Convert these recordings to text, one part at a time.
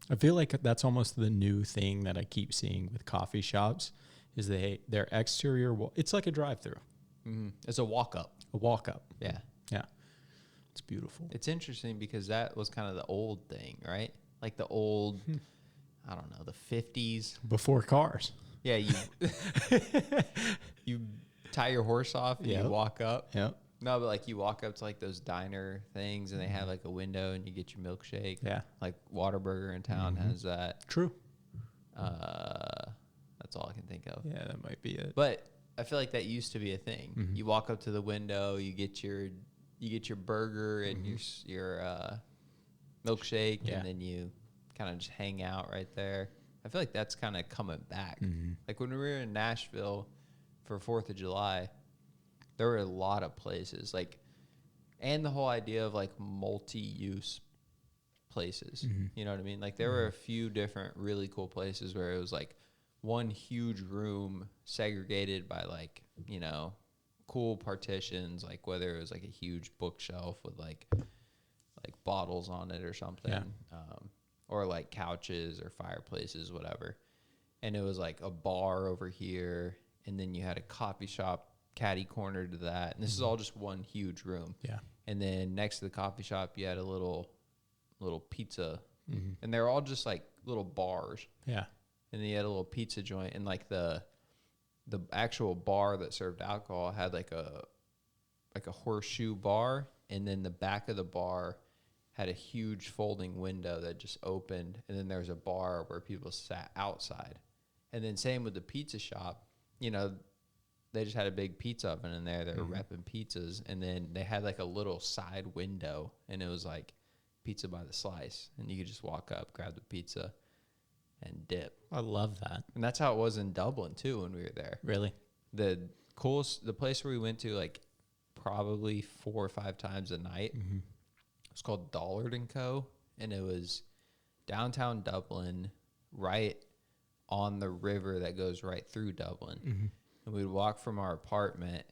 I feel like that's almost the new thing that I keep seeing with coffee shops is their exterior, it's like a drive-through, It's a walk up. a walk-up. Yeah. Yeah. It's beautiful. It's interesting because that was kind of the old thing, right? Like the old, I don't know, the 50s. Before cars. Yeah, you tie your horse off and Yep. you walk up. Yep. No, but like you walk up to like those diner things and they have like a window and you get your milkshake. Yeah. Like Whataburger in town has that. True. That's all I can think of. Yeah, that might be it. But I feel like that used to be a thing. Mm-hmm. You walk up to the window, you get your burger and your milkshake, Yeah. and then you kind of just hang out right there. I feel like that's kind of coming back. Like when we were in Nashville for 4th of July, there were a lot of places and the whole idea of like multi-use places. You know what I mean? Like there were a few different really cool places where it was like one huge room segregated by like, you know, cool partitions, like whether it was like a huge bookshelf with like bottles on it or something, or like couches or fireplaces, whatever. And it was like a bar over here, and then you had a coffee shop catty corner to that, and this is all just one huge room. Yeah. And then next to the coffee shop, you had a little pizza, and they're all just like little bars. Yeah. And then you had a little pizza joint, and like the actual bar that served alcohol had like a horseshoe bar, and then the back of the bar had a huge folding window that just opened, and then there was a bar where people sat outside. And then same with the pizza shop, you know, they just had a big pizza oven in there. They were repping pizzas, and then they had like a little side window, and it was like pizza by the slice, and you could just walk up, grab the pizza, and dip. I love that. And that's how it was in Dublin too when we were there. Really? The place where we went to like probably 4 or 5 times a night. It was called Dollard & Co. And it was downtown Dublin, right on the river that goes right through Dublin. And we'd walk from our apartment,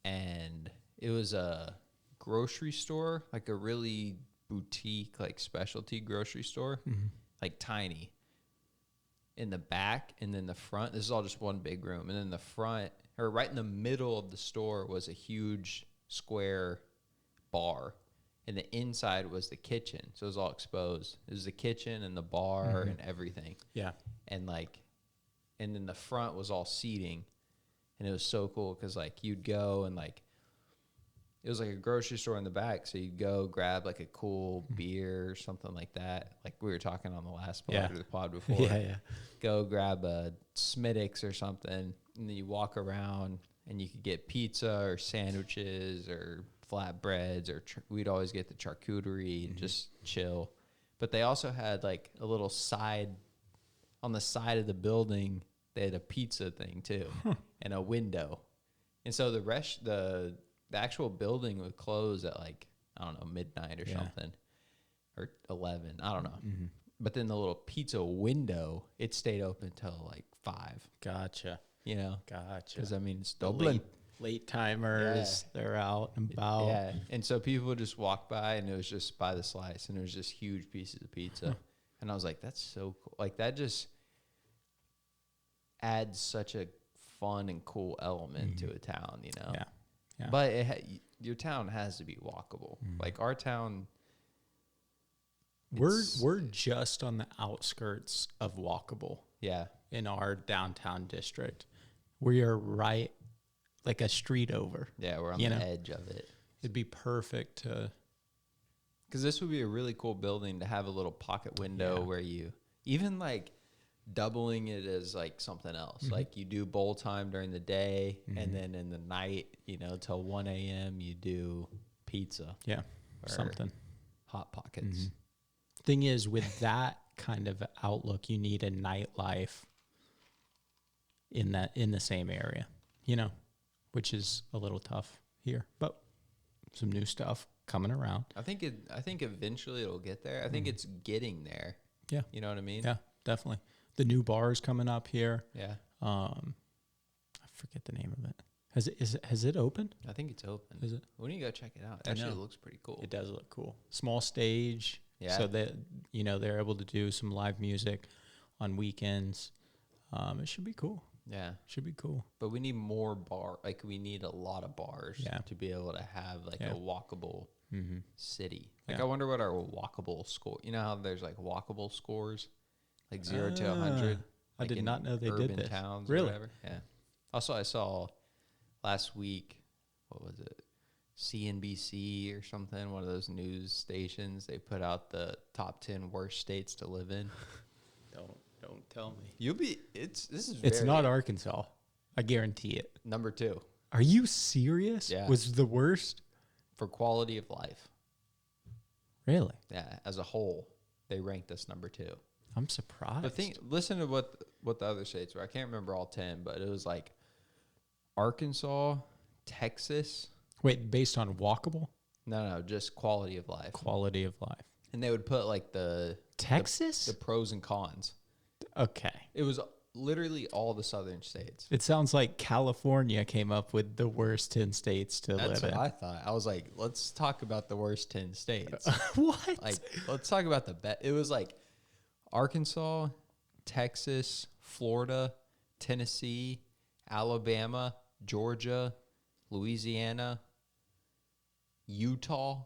and it was a grocery store, like a really boutique, like specialty grocery store, like tiny. In the back and then the front, this is all just one big room. And then the front, or right in the middle of the store, was a huge square bar. And the inside was the kitchen. So it was all exposed. It was the kitchen and the bar and everything. Yeah. And then the front was all seating. And it was so cool because like you'd go and like, it was like a grocery store in the back. So you'd go grab like a cool beer or something like that. Like we were talking on the last pod or the pod before. Yeah. Go grab a Smittix or something. And then you walk around and you could get pizza or sandwiches or flatbreads, or we'd always get the charcuterie and just chill. But they also had like a little side, on the side of the building, they had a pizza thing too, and a window. And so the actual building would close at like, I don't know, midnight or something, or 11, I don't know. But then the little pizza window, it stayed open till like 5. Gotcha. You know? Gotcha. Because, I mean, it's The Dublin. late timers, they're out and about. Yeah, and so people would just walk by, and it was just by the slice, and it was just huge pieces of pizza. And I was like, that's so cool. Like, that just adds such a fun and cool element to a town, you know? Yeah. But your town has to be walkable. Like, our town... We're just on the outskirts of walkable. Yeah. In our downtown district. We are right, like a street over. Yeah, we're on the edge of it. It'd be perfect to... Because this would be a really cool building to have a little pocket window where you... Even, like, doubling it as, like, something else. Like, you do bowl time during the day, and then in the night, you know, till 1 a.m., you do pizza. Yeah, or something. Hot Pockets. Thing is, with that kind of outlook, you need a nightlife in the same area, you know, which is a little tough here, but some new stuff coming around. I think eventually it'll get there. I think it's getting there. Yeah. You know what I mean? Yeah, definitely. The new bars coming up here. Yeah. I forget the name of it. Has it opened? I think it's open. Is it? When you go check it out, actually it looks pretty cool. It does look cool. Small stage, Yeah. So that, they're able to do some live music on weekends. It should be cool. Yeah. Should be cool. But we need more like we need a lot of bars Yeah. to be able to have like Yeah. a walkable Mm-hmm. city. Like Yeah. I wonder what our walkable score. You know how there's like walkable scores, like 0 to 100. I like did in not know they urban did this. towns Really? or whatever. Yeah. Also, I saw last week. What was it? CNBC or something. One of those news stations. They put out the top 10 worst states to live in. Don't tell me. This is It's not Arkansas. I guarantee it. number 2 Are you serious? Yeah. Was the worst? for quality of life. Really? Yeah, as a whole, they ranked us number 2. I'm surprised. But listen to what the other states were. I can't remember all 10, but it was like Arkansas, Texas. Wait, based on walkable No, just quality of life. quality of life. And they would put like the Texas? pros and cons. Okay. It was literally all the southern states. It sounds like California came up with the worst 10 states to That's live what I thought. I was like, let's talk about the worst 10 states. in. What? Like, let's talk about the best. It was like Arkansas, Texas, Florida, Tennessee, Alabama, Georgia, Louisiana, Utah,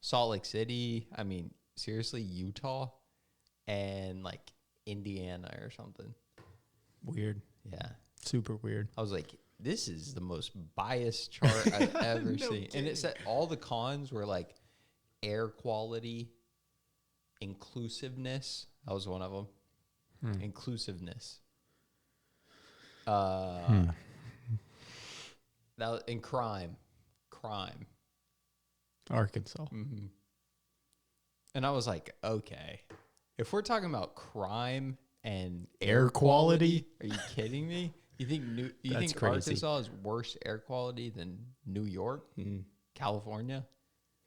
Salt Lake City. I mean, seriously, Utah, and like Indiana or something. Weird. Yeah. Super weird. I was like, this is the most biased chart I've ever seen. And it said all the cons were like air quality, inclusiveness. That was one of them. Inclusiveness. That was, and crime. Arkansas. And I was like, okay, if we're talking about crime and Air quality? are you kidding me? You think That's think crazy. Arkansas is worse air quality than New York, California?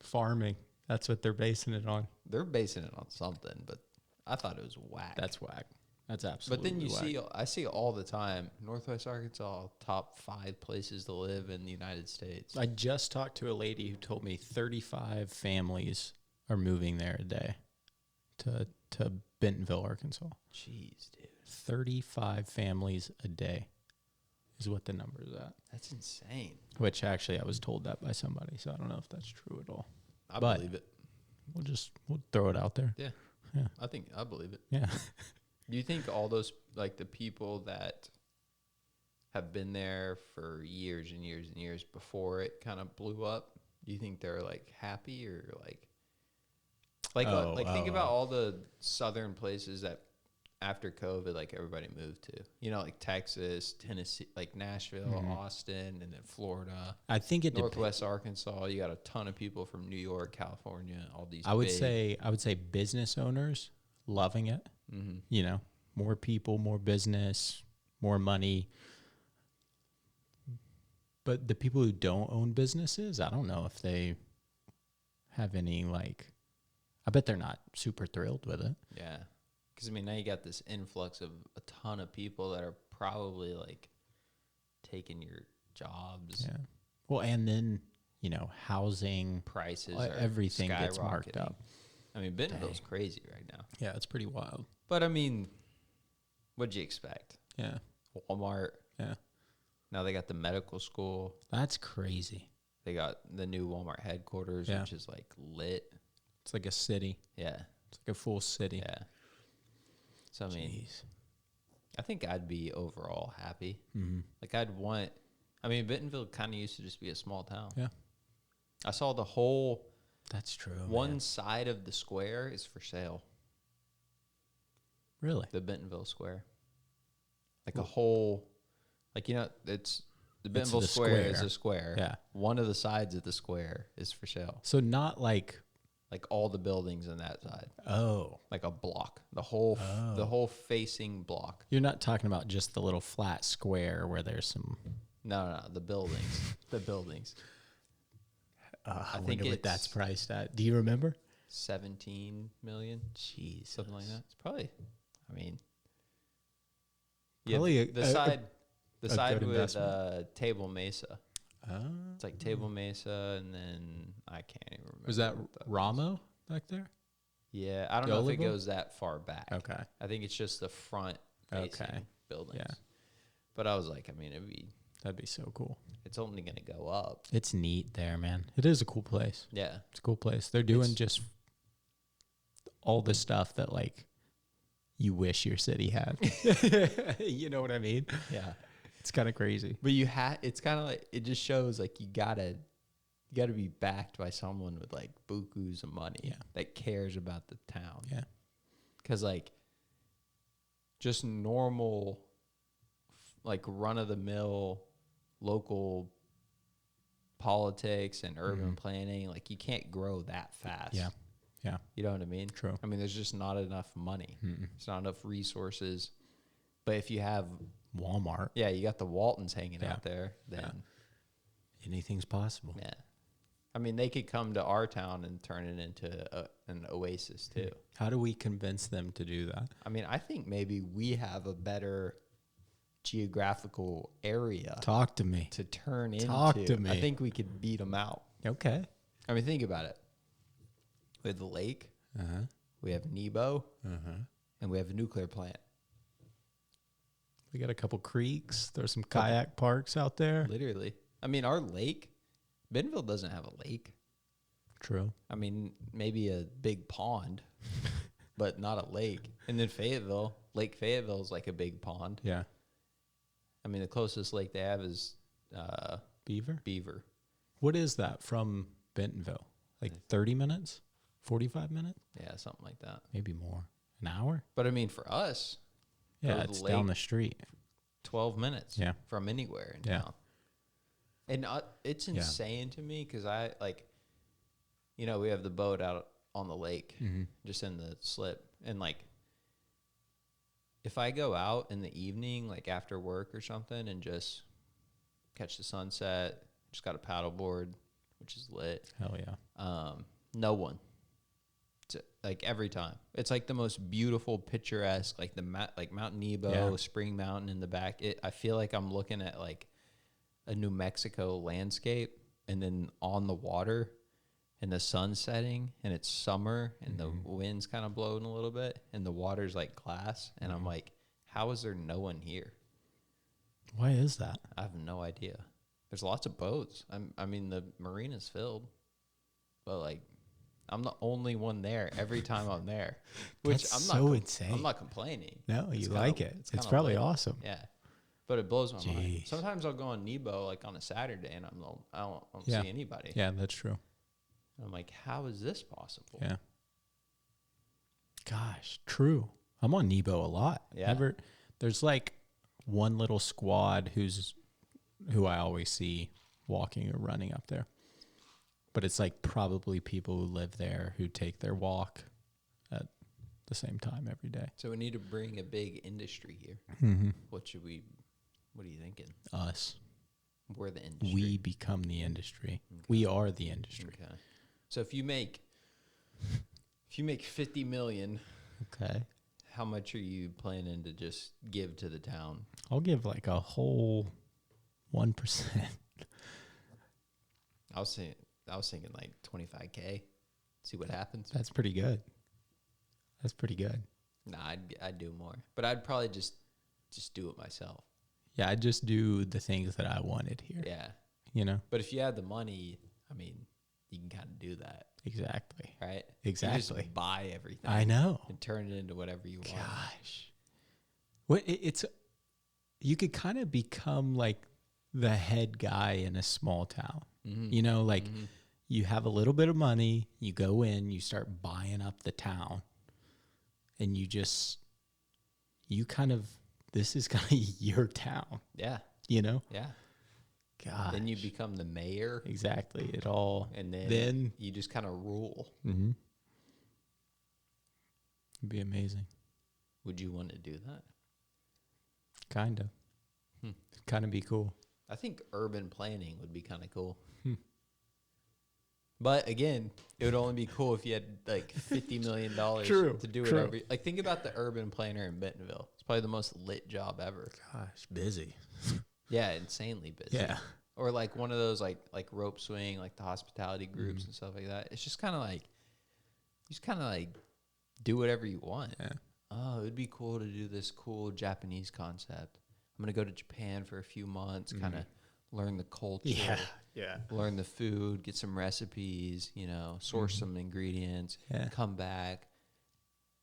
Farming. That's what they're basing it on. They're basing it on something, but I thought it was whack. That's whack. That's but absolutely then whack. I see all the time, Northwest Arkansas, top 5 places to live in the United States. I just talked to a lady who told me 35 families are moving there a day to Bentonville, Arkansas. Jeez, dude. 35 families a day is what the number is at. That's insane. Which actually I was told that by somebody, so I don't know if that's true at all. I But- believe it. We'll throw it out there. Yeah. Yeah. I believe it. Yeah. Do you think all those, like the people that have been there for years and years and years before it kind of blew up, do you think they're like happy or like think about all the southern places that after COVID, like everybody moved to, like Texas, Tennessee, like Nashville, Austin, and then Florida, I think it depends. Northwest Arkansas. You got a ton of people from New York, California, all these. I would say business owners loving it. Mm-hmm. More people, more business, more money. But the people who don't own businesses, I don't know if they have any I bet they're not super thrilled with it. Yeah. Because, now you got this influx of a ton of people that are probably, taking your jobs. Yeah. Well, and then, housing, Prices are everything gets marked skyrocketing. up. Bentonville's crazy right now. Yeah, it's pretty wild. But, what'd you expect? Yeah. Walmart. Yeah. Now they got the medical school. That's crazy. They got the new Walmart headquarters, Yeah. which is, It's lit. like a city. Yeah. It's like a full city. Yeah. So, Jeez. I think I'd be overall happy. Mm-hmm. Bentonville kind of used to just be a small town. Yeah. I saw the whole That's true. one man. side of the square is for sale. Really? The Bentonville Square. Like a whole, it's the Bentonville the Square is square. a square. Yeah. One of the sides of the square is for sale. So not like, Like all the buildings on that side. oh, Like a block. The whole facing block. you're not talking about just the little flat square where there's some. No, the buildings. The buildings. I think wonder what that's it's- priced at. Do you remember? 17 million. Jeez, Something like that. It's probably, Probably the side a side good with investment. Table Mesa. It's like Table Mesa, and then I can't even remember. Was that what was. Ramo back there? Yeah, I don't know if it Gullible? goes that far back. Okay. I think it's just the front facing Okay. buildings. Yeah. But I was like, I mean, That'd be so cool. it's only going to go up. It's neat there, man. It is a cool place. Yeah. It's a cool place. They're doing It's- just all the stuff that like you wish your city had. You know what I mean? Yeah. It's kind of crazy. But it's kind of like, it just shows like you gotta be backed by someone with like bukus of money Yeah. that cares about the town. Yeah. Because like just normal, like run of the mill local politics and urban planning, like you can't grow that fast. Yeah. Yeah. You know what I mean? True. I mean, there's just not enough money. Mm-mm. There's not enough resources. But if you have, Walmart. yeah, you got the Waltons hanging Yeah. out there, then Anything's possible. yeah. I mean, they could come to our town and turn it into an oasis too. How do we convince them to do that? I mean, I think maybe we have a better geographical area Talk to me. to turn into. Talk to me. I think we could beat them out. Okay. I mean, think about it. We have the lake, Uh-huh. we have Nebo, Uh-huh. and we have a nuclear plant. We got a couple creeks. There's some kayak parks out there. Literally. I mean, our lake, Bentonville doesn't have a lake. True. I mean, maybe a big pond, but not a lake. And then Fayetteville, Lake Fayetteville is like a big pond. Yeah. I mean, the closest lake they have is Beaver? Beaver. What is that from Bentonville? Like 30 minutes? 45 minutes? Yeah, something like that. Maybe more. An hour? But I mean, for us, Yeah, Go to the it's down lake. the street. 12 minutes Yeah. from anywhere in Yeah. town. And it's Yeah. insane to me because I, like, you know, we have the boat out on the lake, Mm-hmm. just in the slip. And, like, if I go out in the evening, like after work or something, and just catch the sunset, just got a paddleboard, which is lit. Hell yeah. No one. Like every time, it's like the most beautiful, picturesque, like like Mount Nebo, Yeah. Spring Mountain in the back. I feel like I'm looking at like a New Mexico landscape, and then on the water, and the sun's setting, and it's summer, and the wind's kind of blowing a little bit, and the water's like glass, and I'm like, how is there no one here? Why is that? I have no idea. There's lots of boats. I mean, the marina's filled, but like, I'm the only one there every time I'm there, which That's I'm so not. insane. I'm not complaining. No, It's you kinda- like it. It's kinda probably lit. awesome. Yeah, but it blows my mind. Jeez. Sometimes I'll go on Nebo like on a Saturday, and I don't Yeah. see anybody. Yeah, that's true. I'm like, how is this possible? Yeah. Gosh, true. I'm on Nebo a lot. Yeah. There's like one little squad who I always see walking or running up there. But it's like probably people who live there who take their walk at the same time every day. So we need to bring a big industry here. Mm-hmm. What are you thinking? Us. We're the industry. We become the industry. We are the industry. Okay. So if you make 50 million, Okay. how much are you planning to just give to the town? I'll give like a whole 1%. I was thinking like 25K. See what happens. That's pretty good. That's pretty good. Nah, I'd do more, but I'd probably just do it myself. Yeah, I just do the things that I wanted here. Yeah. You know? But if you had the money, I mean, you can kind of do that, Exactly. right? You Exactly. just buy everything. I know. And turn it into whatever you want. Gosh. What it's you could kind of become like the head guy in a small town. Mm-hmm. You know, like you have a little bit of money, you go in, you start buying up the town, and you kind of, this is kind of your town, Yeah. you know? Yeah. God. Then you become the mayor, Exactly. It all, and then you just kind of rule. mm-hmm. It'd be amazing. Would you want to do that? Kind of. Kind of be cool. I think urban planning would be kind of cool. But again, it would only be cool if you had like $50 million True, to do true. whatever. Like, think about the urban planner in Bentonville. It's probably the most lit job ever. Gosh, busy. Yeah, insanely busy. Yeah. or like one of those like rope swing, like the hospitality groups and stuff like that. It's just kind of like you just kind of like do whatever you want. Yeah. Oh, it'd be cool to do this cool Japanese concept. I'm gonna go to Japan for a few months, kind of learn the culture, Yeah. learn the food, get some recipes, you know, source some ingredients, Yeah. come back,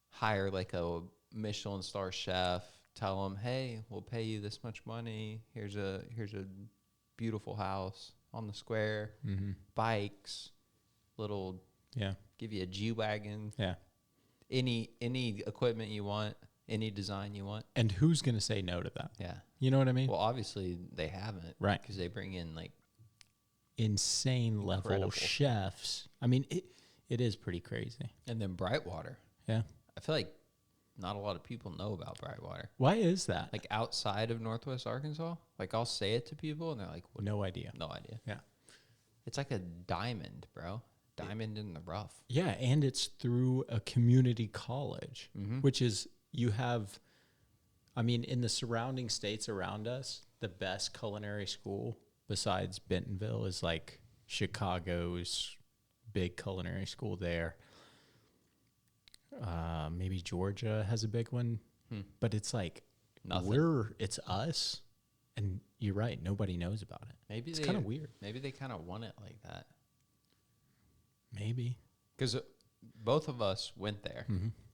hire like a Michelin star chef, tell them, hey, we'll pay you this much money. Here's a beautiful house on the square, bikes, little, Yeah. give you a G-Wagon, Yeah. any equipment you want, any design you want. And who's going to say no to that? Yeah. You know what I mean? Well, obviously they haven't. Right. Because they bring in like Insane level Incredible. chefs. I mean, it is pretty crazy. and then Brightwater. Yeah. I feel like not a lot of people know about Brightwater. Why is that? Like outside of Northwest Arkansas, like I'll say it to people and they're like, what? No idea. No idea. Yeah. It's like a diamond, bro. Diamond in the rough. Yeah, and it's through a community college, which is you have, I mean, in the surrounding states around us, the best culinary school besides Bentonville is like Chicago's big culinary school there. Maybe Georgia has a big one, but it's like Nothing. it's us, and you're right, nobody knows about it. Maybe It's they kind of weird. Maybe they kind of want it like that. Maybe. Because both of us went there.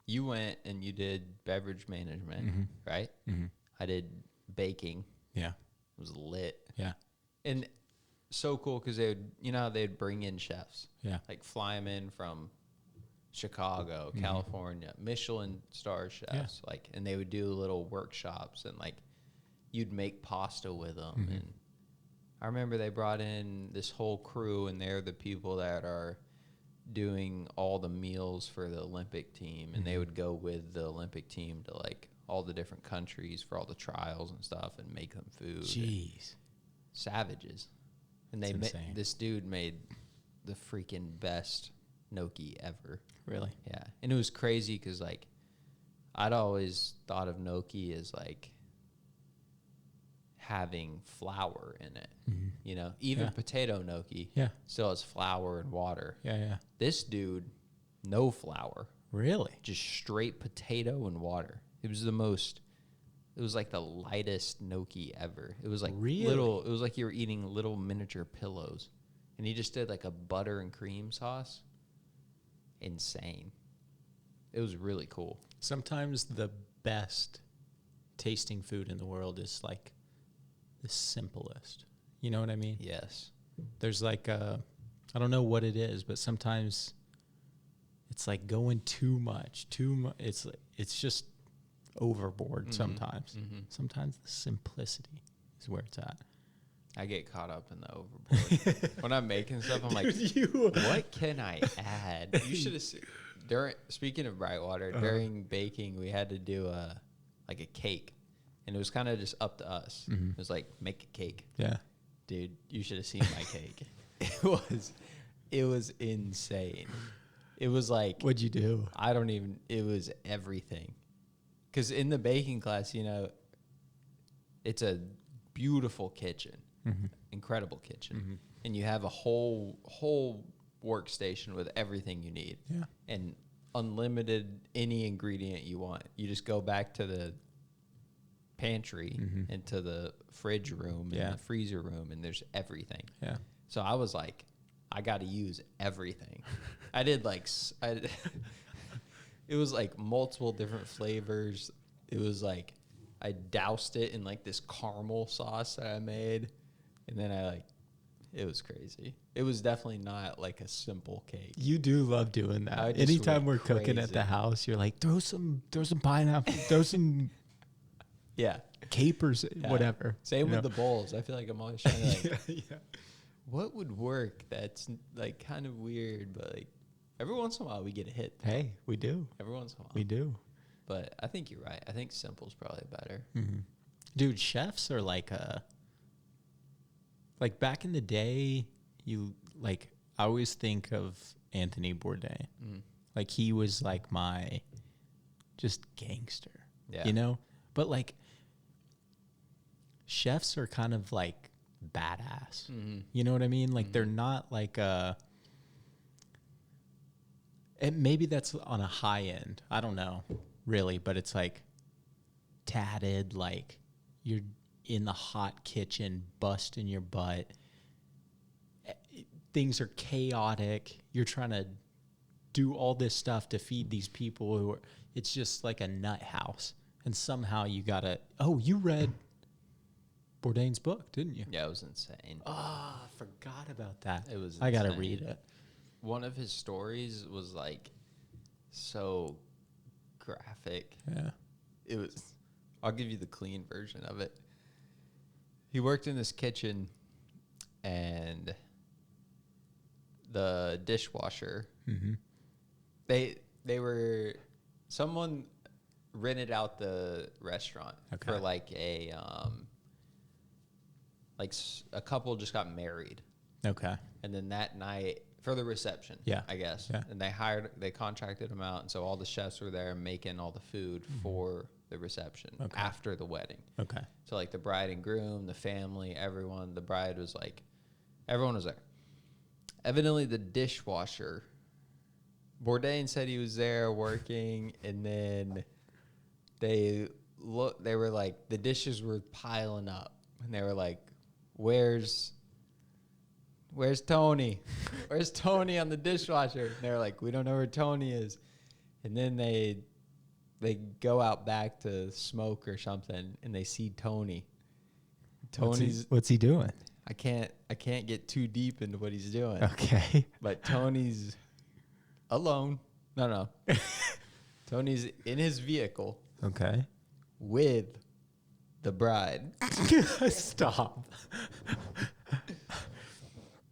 You went and you did beverage management, right? I did baking. Yeah. It was lit. Yeah. And so cool because they would, you know, how they'd bring in chefs. Yeah. Like fly them in from Chicago, California, Michelin star chefs. Like, and they would do little workshops and like you'd make pasta with them. And I remember they brought in this whole crew and they're the people that are doing all the meals for the Olympic team. And they would go with the Olympic team to like all the different countries for all the trials and stuff and make them food. Jeez. Savages. And they insane. this dude made the freaking best gnocchi ever. Really? Yeah. And it was crazy because like I'd always thought of gnocchi as like having flour in it. You know, even Yeah. potato gnocchi Yeah. still has flour and water. Yeah. Yeah. This dude, no flour, Really? just straight potato and water. It was like the lightest gnocchi ever. It was like Really? it was like you were eating little miniature pillows. And he just did like a butter and cream sauce. Insane. It was really cool. Sometimes the best tasting food in the world is like the simplest. You know what I mean? Yes. There's like I don't know what it is, but sometimes it's like going too much. It's just overboard sometimes. Sometimes the simplicity is where it's at. I get caught up in the overboard. When I'm making stuff, I'm like, what can I add? You should have speaking of Brightwater, during baking, we had to do a cake. And it was kind of just up to us. It was like, make a cake. Yeah. Dude, you should have seen my cake. It was insane. It was like, What'd you do? it was everything. Because in the baking class, you know, it's a beautiful kitchen, incredible kitchen. And you have a whole workstation with everything you need. Yeah. And unlimited any ingredient you want. You just go back to the pantry and to the fridge room and the freezer room, and there's everything. Yeah. So I was like, I got to use everything. I did like, it was like multiple different flavors. It was like, I doused it in like this caramel sauce that I made. And then it was crazy. It was definitely not like a simple cake. You do love doing I that. just Anytime we're went cooking at crazy. the house, you're like, throw some pineapple, throw some Yeah. capers, whatever. Same you with know? the bowls. I feel like I'm always trying to like, yeah. what would work that's like kind of weird, but like every once in a while we get a hit. Hey, we do. Every once in a while. We do. But I think you're right. I think simple's probably better. Dude, chefs are like back in the day, I always think of Anthony Bourdain. Like he was like my just gangster. Yeah. You know? But like chefs are kind of like badass. Mhm. You know what I mean? Like they're not like and maybe that's on a high end. I don't know really, but it's like tatted, like you're in the hot kitchen, busting your butt. Things are chaotic. You're trying to do all this stuff to feed these people who are, it's just like a nut house. And somehow you gotta, oh, you read Bourdain's book, didn't you? Yeah, it was insane. Oh, I forgot about that. It was I gotta insane. read it. One of his stories was like so graphic. Yeah. It was, I'll give you the clean version of it. He worked in this kitchen and the dishwasher, Mm-hmm. they were, someone rented out the restaurant Okay. for like a couple just got married. Okay. And then that night for the reception, Yeah. I guess. Yeah. And they contracted them out. And so all the chefs were there making all the food for the reception Okay. after the wedding. Okay. So like the bride and groom, the family, everyone, the bride was like, everyone was there. Evidently the dishwasher, Bourdain said he was there working, and then they were like, the dishes were piling up, and they were like, where's Tony? Where's Tony on the dishwasher? And they're like, we don't know where Tony is. And then they go out back to smoke or something, and they see Tony. What's he doing? I can't get too deep into what he's doing. Okay. But Tony's alone. No. Tony's in his vehicle Okay. with the bride. Stop.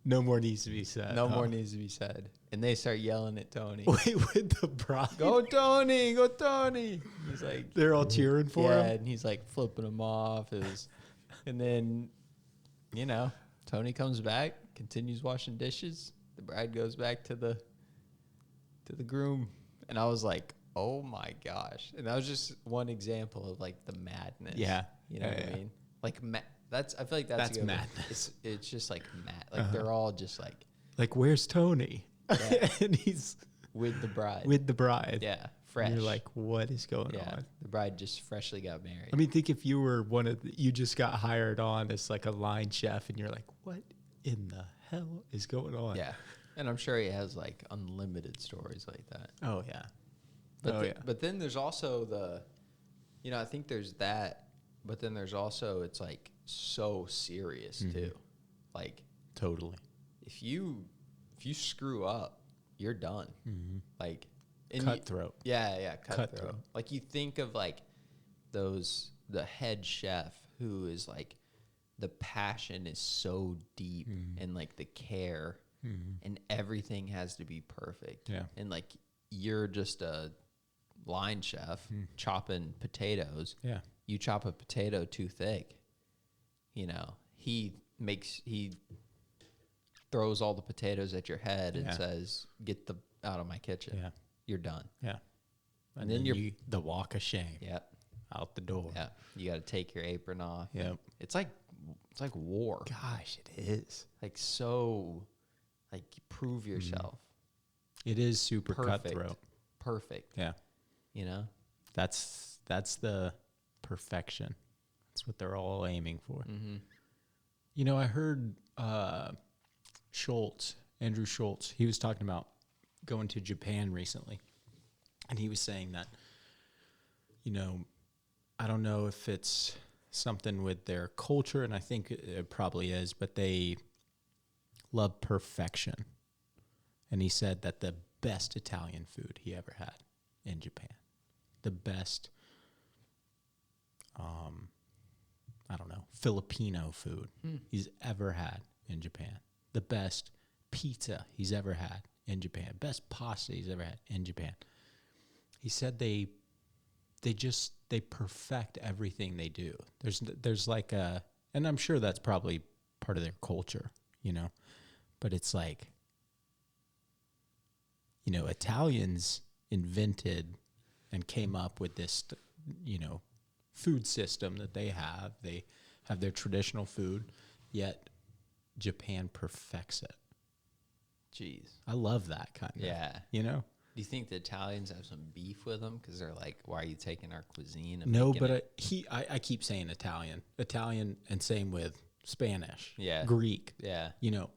No more needs to be said. No more needs to be said. And they start yelling at Tony. Wait, with the bride? Go Tony, go Tony. He's like, They're all cheering for yeah, him? and he's like flipping him off. And then, Tony comes back, continues washing dishes. The bride goes back to the groom. And I was like, oh my gosh. And that was just one example of like the madness. Yeah. You know what I mean? Like I feel like that's That's a good one. madness. It's just like mad. Like they're all just like Where's Tony? Yeah. And he's with the bride. with the bride. Yeah, fresh. And you're like, what is going on? The bride just freshly got married. I mean, think if you were you just got hired on as like a line chef and you're like, what in the hell is going on? Yeah. And I'm sure he has like unlimited stories like that. Oh, yeah. But but then there's also I think there's that, but then there's also, it's like so serious too. Like Totally. if you screw up, you're done. Like Cutthroat. Cutthroat. Like you think of like the head chef who is like, the passion is so deep and like the care and everything has to be perfect. Yeah. And like you're just a line chef chopping potatoes. Yeah. You chop a potato too thick, he throws all the potatoes at your head and says, get out of my kitchen. Yeah. You're done. Yeah. And then you're the walk of shame. Yep. Out the door. Yeah. You got to take your apron off. Yep. It's like war. Gosh, it is. Like so, like prove yourself. It is super Perfect. cutthroat. Perfect. Yeah. That's the perfection. That's what they're all aiming for. I heard Andrew Schultz, he was talking about going to Japan recently. And he was saying that, I don't know if it's something with their culture, and I think it probably is, but they love perfection. And he said that the best Italian food he ever had in Japan, the best, Filipino food he's ever had in Japan, the best pizza he's ever had in Japan, best pasta he's ever had in Japan. He said they perfect everything they do. There's like and I'm sure that's probably part of their culture, but it's like, Italians invented and came up with this, food system that they have. They have their traditional food, yet Japan perfects it. Jeez. I love that kind of. Yeah. You know? Do you think the Italians have some beef with them because they're like, "Why are you taking our cuisine?" And No, making but it? I keep saying Italian, and same with Spanish, Yeah. Greek. Yeah. You know,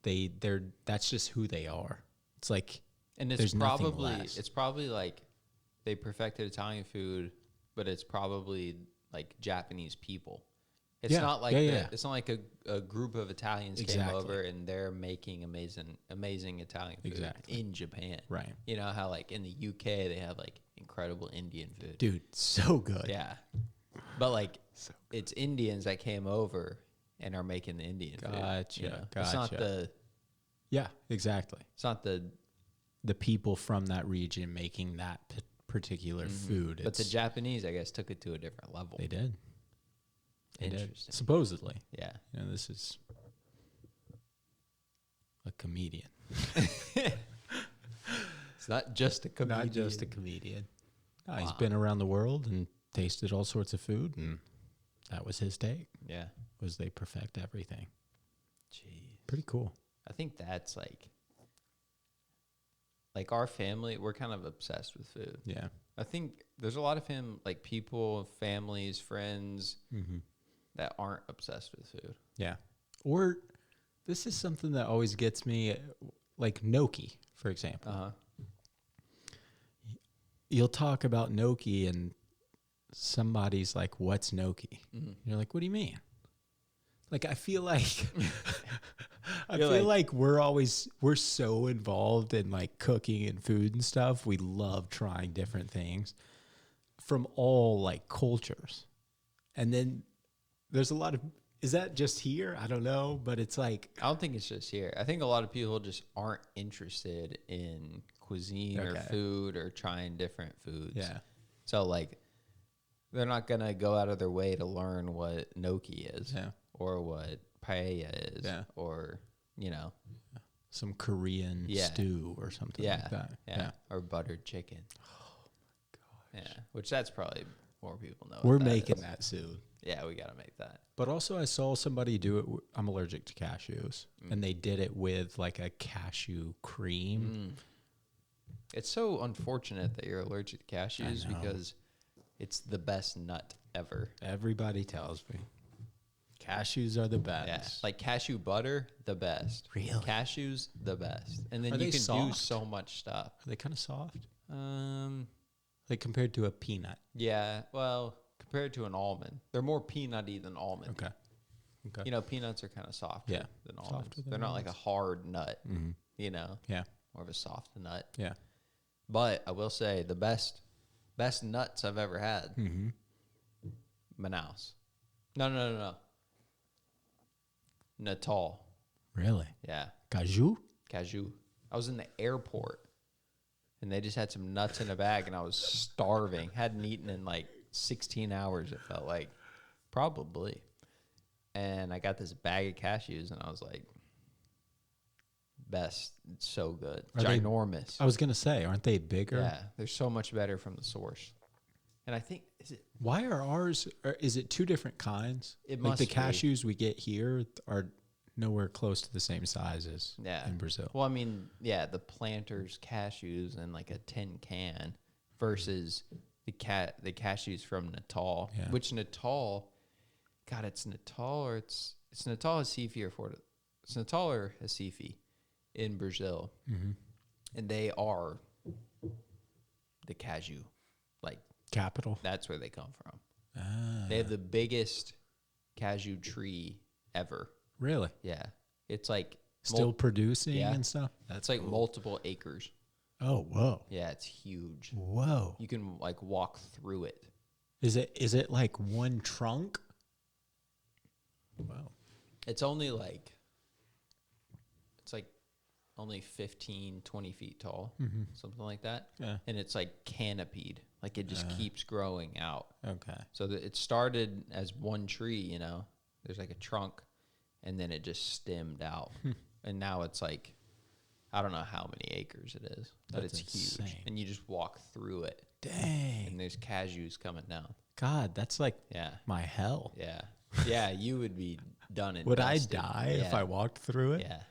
they're that's just who they are. It's like And there's nothing probably less. it's probably like they perfected Italian food, but it's probably like Japanese people. It's Yeah, not like yeah. it's not like a group of Italians came Exactly. over and they're making amazing Italian food Exactly. in Japan. Right. You know how like in the UK they have like incredible Indian food. Dude, so good. Yeah. But like it's Indians that came over and are making the Indian food. Gotcha, You know? It's not gotcha. Yeah, exactly. the The people from that region making that particular food. but the It's- Japanese I guess took it to a different level. they did. They did. Interesting. Supposedly. Yeah. You know, this is a comedian. It's not just a comedian. Not just a comedian. No, he's been around the world and tasted all sorts of food, and that was his take, Yeah. was they perfect everything. Jeez. Pretty cool. I think that's like our family, we're kind of obsessed with food. Yeah. I think there's a lot of like people, families, friends that aren't obsessed with food. Yeah. Or this is something that always gets me, like gnocchi, for example. Uh-huh. You'll talk about gnocchi and somebody's like, what's gnocchi? You're like, what do you mean? Like, I feel like I You're feel like we're so involved in like cooking and food and stuff. We love trying different things from all like cultures. And then there's a lot of, is that just here? I don't know, but it's like, I don't think it's just here. I think a lot of people just aren't interested in cuisine or Okay. food or trying different foods. yeah. So like they're not going to go out of their way to learn what gnocchi is Yeah. or what paella is Yeah. or, you know, Some Korean Yeah. stew or something yeah, like that. yeah, or buttered chicken. Oh my gosh. Yeah, which that's probably more people know. We're what that making is. that soon. Yeah, we got to make that. But also, I saw somebody do it. I'm allergic to cashews, and they did it with like a cashew cream. It's so unfortunate that you're allergic to cashews know. because it's the best nut ever. Everybody tells me cashews are the Yeah, best. like cashew butter, the best. Really? Cashews, the best. And then Are you they can do soft? so much stuff. Are they kind of soft? Like Like compared to a peanut? yeah, well, compared to an almond, they're more peanutty than almond. Okay. Okay. You know, peanuts are kind of softer Yeah, than softer almonds. than They're not like a hard nut. Mm-hmm. You know, Yeah. more of a soft nut. Yeah. But I will say the best nuts I've ever had. Mm-hmm. Manaus. No. Natal. Really? Yeah. Caju? Caju. I was in the airport and they just had some nuts in a bag and I was starving. Hadn't eaten in like 16 hours, it felt like. Probably. And I got this bag of cashews and I was like, best. It's so good. Are they- Ginormous. I was gonna say, aren't they bigger? Yeah. They're so much better from the source. And I think, is it? Why are ours? Is it two different kinds? It like the must be. cashews we get here are nowhere close to the same size as Yeah. in Brazil. Well, I mean, yeah, the Planters cashews in like a tin can versus the cashews from Natal. Yeah. Which Natal, God, it's Natal or it's Natal Recife or Fort. It's Natal or Recife in Brazil, and they are the cashew. Like Capital. that's where they come from. Ah, They have the biggest cashew tree ever. really? Yeah, it's like Still producing yeah. and stuff. It's like multiple acres. Oh, whoa, Yeah, it's huge. whoa! You can like walk through it. Is it like one trunk? Wow. It's only like it's like only 15, 20 feet tall, something like that. Yeah. And it's like canopied. Like it just keeps growing out. Okay. So it started as one tree, you know. There's like a trunk and then it just stemmed out. And now it's like I don't know how many acres it is, but That's it's huge. insane. And you just walk through it Dang. and there's cashews coming down. God, that's like Yeah. my hell. Yeah. Yeah, you would be done and Would I dusted. die if Yeah. I walked through it? Yeah.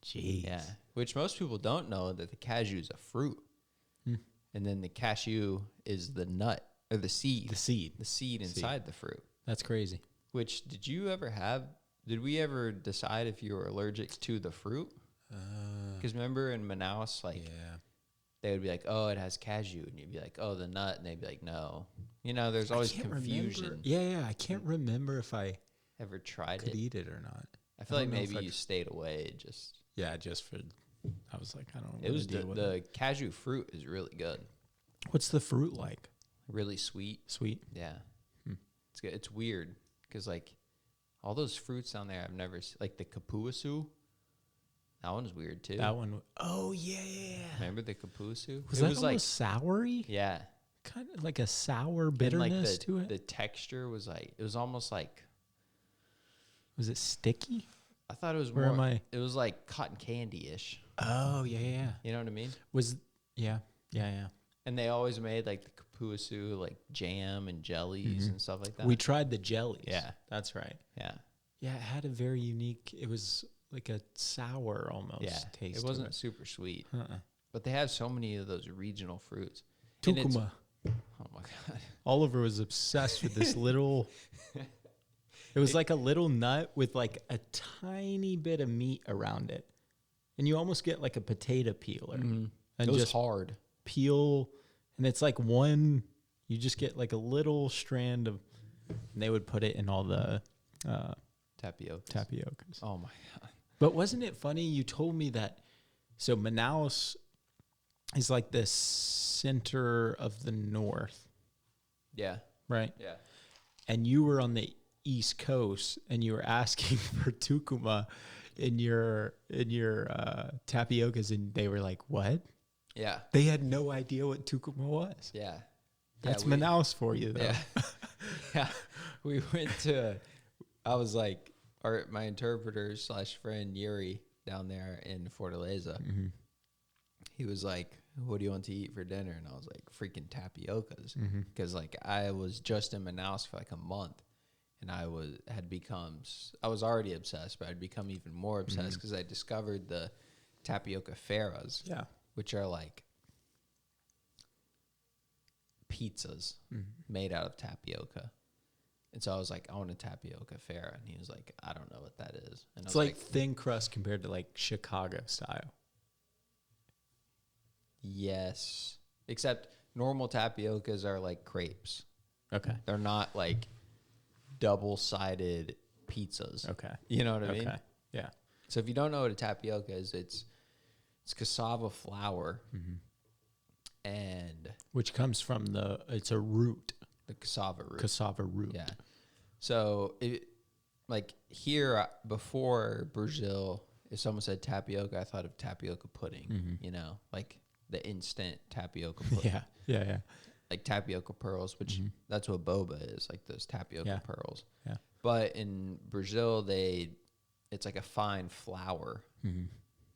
Jeez. Yeah. Which most people don't know that the cashew is a fruit. Hmm. And then the cashew is the nut or the seed. The seed. The seed inside the fruit. That's crazy. Which did we ever decide if you were allergic to the fruit? Because remember in Manaus, like they would be like, oh, it has cashew. And you'd be like, oh, the nut. And they'd be like, no. You know, there's always confusion. Yeah. I can't remember if I Ever tried could it? eat it or not. I feel like don't know if maybe I you stayed away. Just for, I was like, I don't know. It was the cashew fruit is really good. What's the fruit like? Really sweet. Sweet? Yeah. It's good. It's weird because like all those fruits down there I've never like the kapuasu. That one's weird too. That one. Oh, yeah. Remember the kapuasu? Was that almost soury? Yeah. Kind of like a sour And bitterness like to it? the texture was like it was almost like Was it sticky? I thought it was Where more. am I? It was like cotton candy ish. Oh, yeah. You know what I mean? Yeah. And they always made like the kapuasu like jam and jellies and stuff like that. We tried the jellies. Yeah. That's right. Yeah. Yeah, it had a very unique, it was like a sour almost taste. It wasn't super sweet. To it. But they have so many of those regional fruits. And it's- Tucuma. Oh my god. Oliver was obsessed with this little. It was like a little nut with like a tiny bit of meat around it, and you almost get like a potato peeler, and It was just hard. peel, and it's like one. You just get like a little strand of. And they would put it in all the tapiokas. Oh my god. But wasn't it funny? You told me that. So Manaus is like the center of the north, Yeah. right? Yeah. And you were on the East Coast, and you were asking for tucuma in your tapiocas, and they were like, "What?" Yeah. They had no idea what tucuma was. Yeah. That's we- Manaus for you, though. Yeah. Yeah. We went to I was like my interpreter / friend Yuri down there in Fortaleza. He was like, what do you want to eat for dinner? And I was like, freaking tapiocas. Because like I was just in Manaus for like a month, and I was already obsessed, but I'd become even more obsessed because I discovered the tapioca farras, Yeah. which are like pizzas made out of tapioca. And so I was like, I want a tapioca farra. And he was like, I don't know what that is. And It's I was like thin crust compared to like Chicago style. yes. Except normal tapiocas are like crepes. Okay. They're not like double-sided pizzas. Okay. You know what I mean? Okay. Yeah. So if you don't know what a tapioca is, it's cassava flour and Which comes from it's a root, the cassava root. cassava root. Yeah. So like here before Brazil, if someone said tapioca, I thought of tapioca pudding, you know, like the instant tapioca pudding. Yeah. Like tapioca pearls, which that's what boba is, like those tapioca pearls. Yeah. But in Brazil, it's like a fine flour.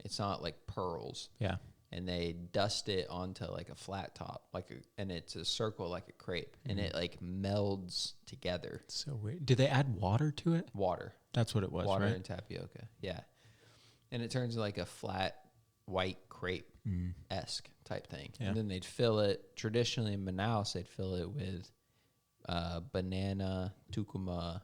It's not like pearls. Yeah. And they dust it onto like a flat top, and it's a circle like a crepe, and it like melds together. So weird. Did they add water to it? Water. That's what it was, Water right? and tapioca. Yeah. And it turns into like a flat white crepe-esque type thing. Yeah. And then they'd fill it, traditionally in Manaus, they'd fill it with banana, tucuma,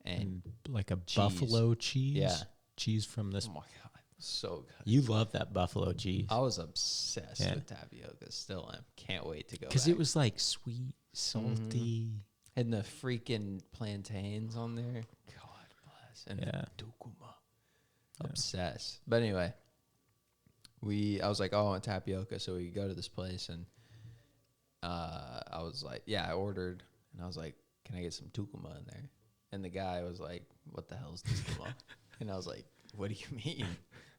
and Like a cheese. buffalo cheese. Yeah. Cheese from this. oh my God, so good. You love that buffalo cheese. I was obsessed Yeah. with tapioca, still am. Can't wait to go Because back. it was like sweet, salty. And the freaking plantains on there. God bless. And Yeah. tucuma. Obsessed. But anyway, I was like, oh, I want tapioca. So we go to this place, and I was like, yeah, I ordered. And I was like, can I get some tucuma in there? And the guy was like, what the hell is tucuma? And I was like, what do you mean?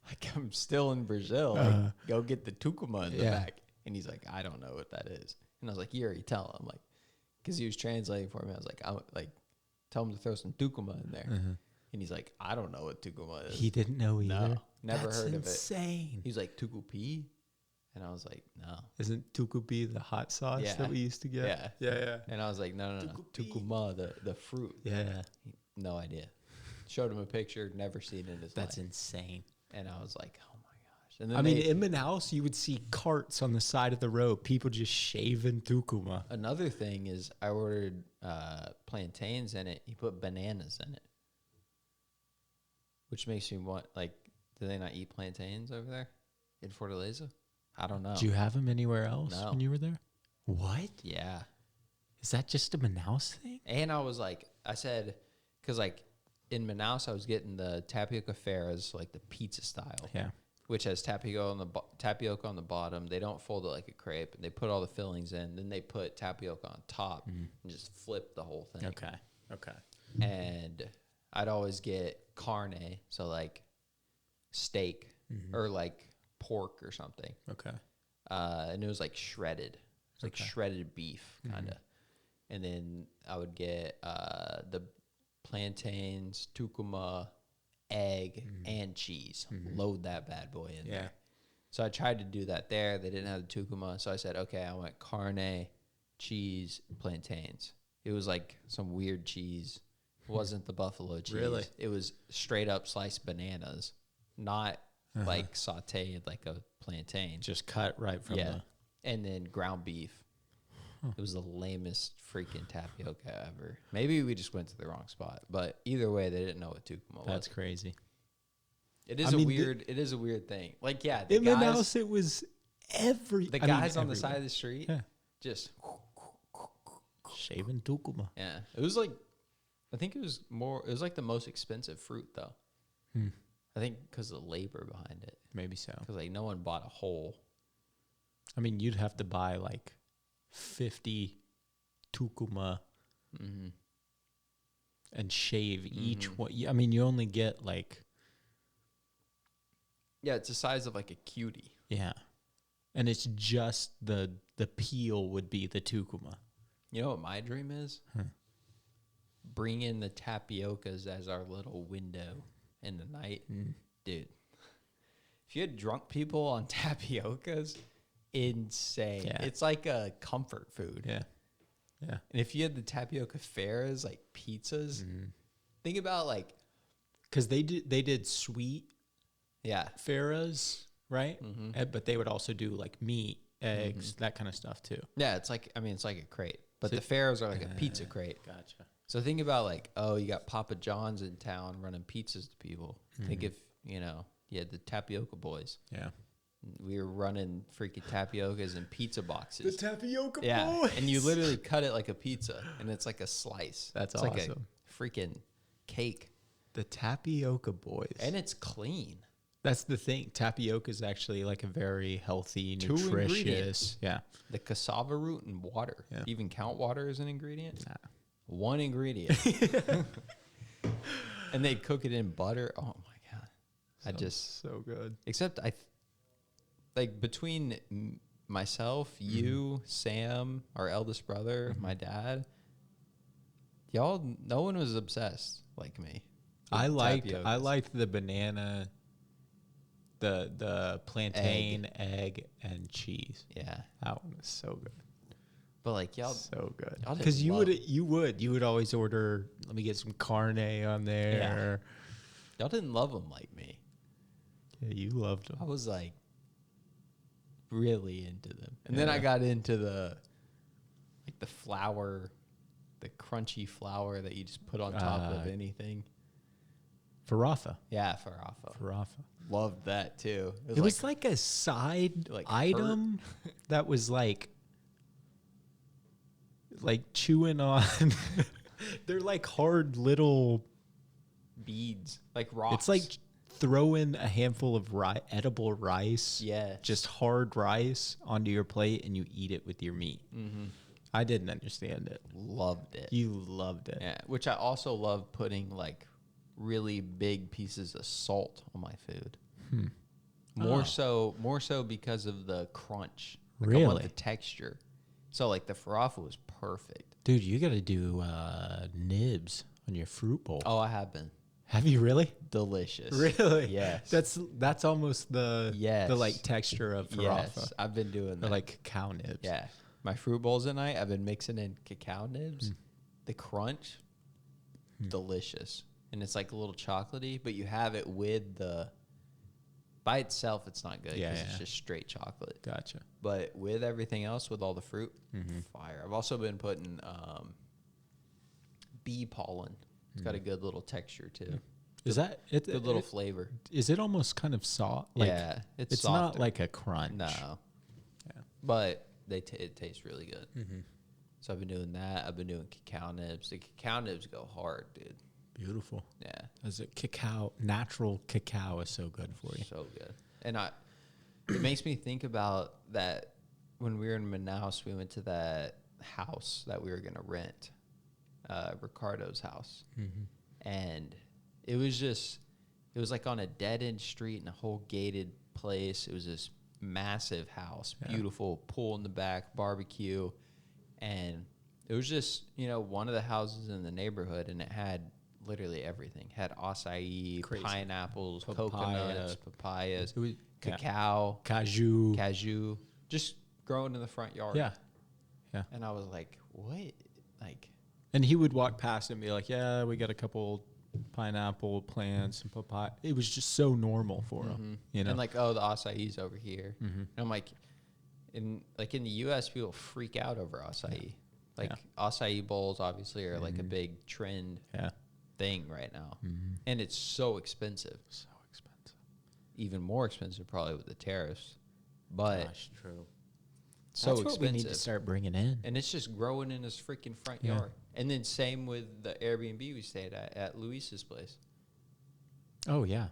Like, I'm still in Brazil. Like, go get the tucuma in the back. And he's like, I don't know what that is. And I was like, Yuri, tell him. Like, because he was translating for me. I was like, tell him to throw some tucuma in there. And he's like, I don't know what tucuma is. He didn't know either. No, never That's heard of it. insane. He was like, tucupi? And I was like, no. Isn't tucupi the hot sauce Yeah. that we used to get? Yeah. Yeah. And I was like, no. Tucupi. Tucuma, the fruit. Yeah. No idea. Showed him a picture, never seen it in his That's life. insane. And I was like, oh my gosh. And then I mean, in Manaus, you would see carts on the side of the road, people just shaving tucuma. another thing is I ordered plantains in it. He put bananas in it. Which makes me want, like, do they not eat plantains over there in Fortaleza? I don't know. Did you have them anywhere else No. when you were there? What? Yeah. Is that just a Manaus thing? And I was like, I said, because like in Manaus, I was getting the tapioca ferras, like the pizza style, Yeah. which has tapioca on the bottom. They don't fold it like a crepe, and they put all the fillings in. Then they put tapioca on top and just flip the whole thing. Okay. Okay. And I'd always get carne, so like steak or like pork or something. Okay. And it was like shredded. It's like Okay. shredded beef, kind of. And then I would get the plantains, tucuma, egg, and cheese. Load that bad boy in Yeah. there. So I tried to do that there. They didn't have the tucuma. So I said, okay, I want carne, cheese, plantains. It was like some weird cheese. It wasn't the buffalo cheese. Really? It was straight up sliced bananas, not like sauteed like a plantain. Just cut right from Yeah. And then ground beef. It was the lamest freaking tapioca ever. Maybe we just went to the wrong spot, but either way, they didn't know what tucuma That's was. crazy. It is I mean, it is a weird thing. Like, yeah, the In guys, Manaus, it was the guys on the side of the street, Yeah. just Shaving tucuma. yeah. It was like, I think it was like the most expensive fruit though. I think because of the labor behind it. Maybe so. Because like no one bought a whole. I mean, you'd have to buy like 50 tucuma and shave each one. I mean, you only get like, Yeah, it's the size of like a cutie. yeah. And it's just the peel would be the tucuma. You know what my dream is? Bring in the tapiocas as our little window in the night. Dude, if you had drunk people on tapiocas, insane. Yeah. It's like a comfort food. Yeah. Yeah. And if you had the tapioca ferras, like pizzas, think about like, Because they did sweet yeah. farras, right? But they would also do like meat, eggs, that kind of stuff too. Yeah, it's like, I mean, it's like a crate. But the ferras are like a pizza crate. Gotcha. So think about like, oh, you got Papa John's in town running pizzas to people. Think if, you know, you had the tapioca boys. Yeah. We were running freaking tapiocas in pizza boxes. tapioca Yeah, and you literally cut it like a pizza, and it's like a slice. That's it's like awesome. a freaking cake, The tapioca boys. and it's clean. That's the thing. Tapioca is actually like a very healthy, 2 nutritious. ingredients. Yeah. The cassava root and water. Yeah. Even count water as an ingredient? Nah. One ingredient. And they cook it in butter. Oh my god! I just so good. except like between myself, you, Sam, our eldest brother, my dad, y'all, no one was obsessed like me. with I liked tapiocas. the banana, the plantain, egg, and cheese. Yeah, That one was so good. but like y'all, So good. y'all didn't Because you love- would always order, let me get some carne on there. y'all didn't love them like me. Yeah, you loved them. I was like really into them, and then I got into the flour, the crunchy flour that you just put on top of anything. Farafa. Yeah, Farafa. Farafa. Loved that too. It was like a side like item that was like chewing on. They're like hard little. beads, like rocks. It's like throwing a handful of edible rice. Yes. Just hard rice onto your plate and you eat it with your meat. I didn't understand it. loved it. You loved it. Yeah, which I also love putting like really big pieces of salt on my food. More so because of the crunch. Like I want Really? the texture. So like the Farafa was perfect. Dude, you got to do nibs on your fruit bowl. Oh, I have been. Have you really? Delicious. Really? Yes. That's almost the Yes. the like texture of Farafa. Yes, I've been doing Or that. like cacao nibs. Yeah. My fruit bowls at night, I've been mixing in cacao nibs. The crunch, delicious. and it's like a little chocolatey, but you have it with the, by itself, it's not good because it's just straight chocolate. Gotcha. But with everything else, with all the fruit, fire. I've also been putting bee pollen. It's got a good little texture too. Is that it? Good little flavor. Is it almost kind of soft? Like, yeah, it's softer. not like a crunch. No. Yeah. But it tastes really good. So I've been doing that. I've been doing cacao nibs. The cacao nibs go hard, dude. Beautiful. Yeah. As a cacao, natural cacao is so good for you. So good. And it makes me think about that when we were in Manaus, we went to that house that we were going to rent, Ricardo's house. And it was like on a dead end street in a whole gated place. It was this massive house, beautiful pool in the back, barbecue. And it was just, one of the houses in the neighborhood, and it had literally everything. It had acai, pineapples, coconuts, papayas, cacao, Cashew. just growing in the front yard. Yeah. Yeah. And I was like, what? Like, and he would walk past and be like, yeah, we got a couple pineapple plants and papaya. It was just so normal for him, And like, oh, the acai's over here. And I'm like, in the U.S., people freak out over acai. Acai bowls obviously are like a big trend thing right now. And it's so expensive. So expensive. Even more expensive probably with the tariffs. But Gosh, true. so That's expensive. what we need to start bringing in. And it's just growing in his freaking front yard. And then same with the Airbnb we stayed at Luis's place. Oh, yeah.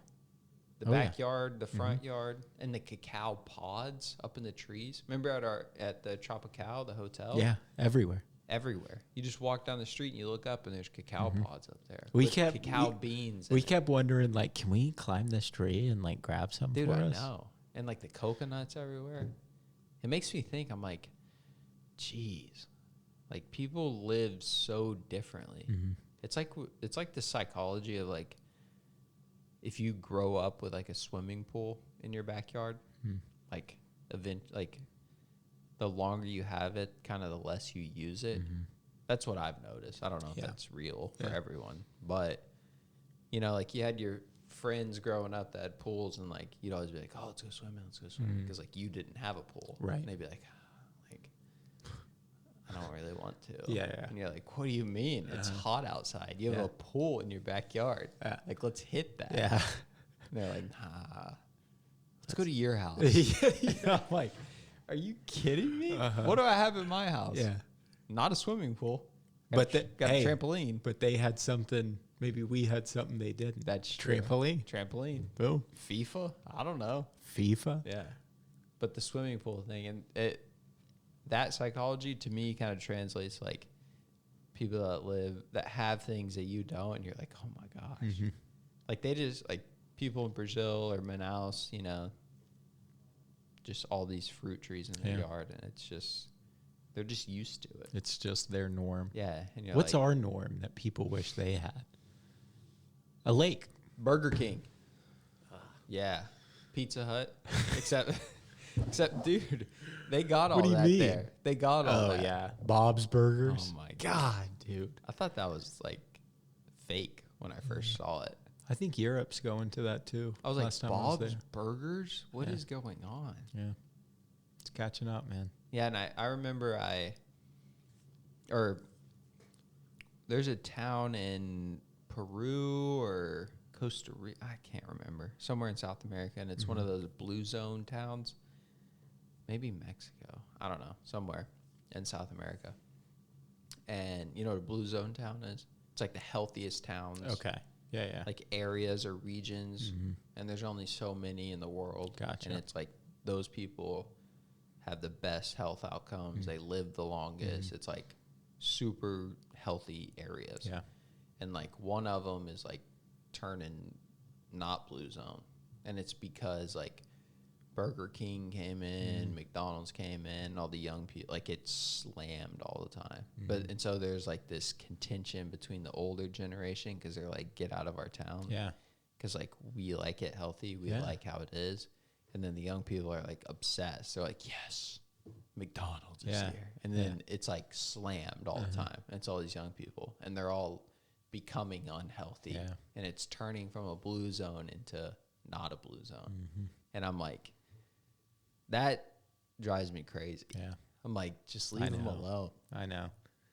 The backyard, the front yard, and the cacao pods up in the trees. Remember at the Tropical, the hotel? Yeah, everywhere. Everywhere. You just walk down the street and you look up and there's cacao pods up there. We with kept cacao beans. We kept wondering, like, can we climb this tree and like grab some Dude, for I us? know. And like the coconuts everywhere. It makes me think, I'm like, geez, like people live so differently. It's like the psychology of like, if you grow up with like a swimming pool in your backyard, like the longer you have it, kind of the less you use it. That's what I've noticed. I don't know if that's real for everyone, but like you had your friends growing up that had pools, and like you'd always be like, oh, let's go swimming, because like you didn't have a pool, right? And they'd be like, I don't really want to. Yeah. And you're like, what do you mean? It's hot outside. You have a pool in your backyard. Like, let's hit that. Yeah. And they're like, nah. Let's go to your house. I'm like, are you kidding me? What do I have in my house? Yeah. Not a swimming pool. But got a trampoline. But they had something. Maybe we had something they didn't. That's true. Trampoline. Boom. FIFA. I don't know. FIFA. Yeah. But the swimming pool thing, and that psychology to me kind of translates like people that have things that you don't, and you're like, oh my gosh. Like they just like people in Brazil or Manaus, just all these fruit trees in their yard, and it's just, they're just used to it. It's just their norm. Yeah. And what's our norm that people wish they had? A lake. Burger King. Yeah. Pizza Hut. Except, dude, they got all that there. They got all that. Oh, yeah. Bob's Burgers. Oh, my God, dude. I thought that was, like, fake when I first saw it. I think Europe's going to that, too. I was like, Bob's Burgers? What is going on? Yeah. It's catching up, man. Yeah, and I remember there's a town in Peru or Costa Rica, I can't remember, somewhere in South America, and it's one of those blue zone towns. Maybe Mexico. I don't know. Somewhere in South America. And you know what a blue zone town is? It's like the healthiest towns. Okay. Yeah. Like areas or regions. And there's only so many in the world. Gotcha. And it's like those people have the best health outcomes. They live the longest. It's like super healthy areas. Yeah. And like one of them is like turning not blue zone. And it's because like Burger King came in, McDonald's came in, all the young people, like it's slammed all the time. And so there's like this contention between the older generation because they're like, get out of our town. Yeah. Because like we like it healthy, we like how it is. And then the young people are like obsessed. They're like, yes, McDonald's is here. And then it's like slammed all the time. And it's all these young people. And they're all becoming unhealthy, Yeah. and it's turning from a blue zone into not a blue zone. Mm-hmm. And I'm like, that drives me crazy. Yeah. I'm like, just I leave them know. alone. I know.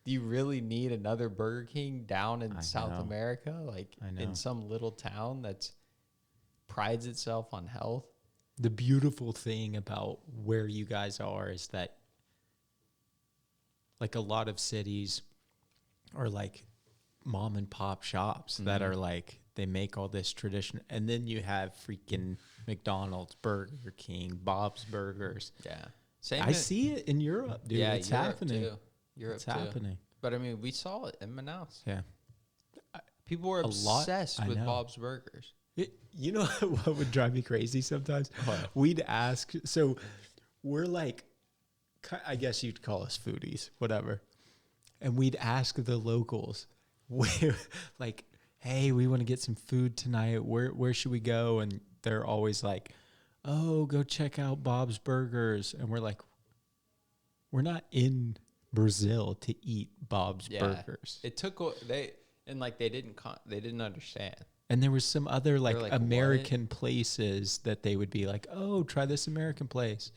Do you really need another Burger King down in I South know. America, like I know. in some little town that's prides itself on health? The beautiful thing about where you guys are is that, like, a lot of cities are like mom and pop shops that are like, they make all this tradition, and then you have freaking McDonald's, Burger King, Bob's Burgers. Yeah. Same. I see it in Europe, dude. Yeah, It's Europe happening. Too. Europe It's too. happening. But I mean, we saw it in Manaus. Yeah. People were A lot- obsessed I with know. Bob's Burgers. You know what would drive me crazy sometimes? What? We'd ask, so we're like, I guess you'd call us foodies, whatever. And we'd ask the locals, like, hey, we want to get some food tonight. Where should we go? And they're always like, oh, go check out Bob's Burgers. And we're like, we're not in Brazil to eat Bob's Burgers. It took they didn't understand. And there was some other like, like, American places that they would be like, oh, try this American place.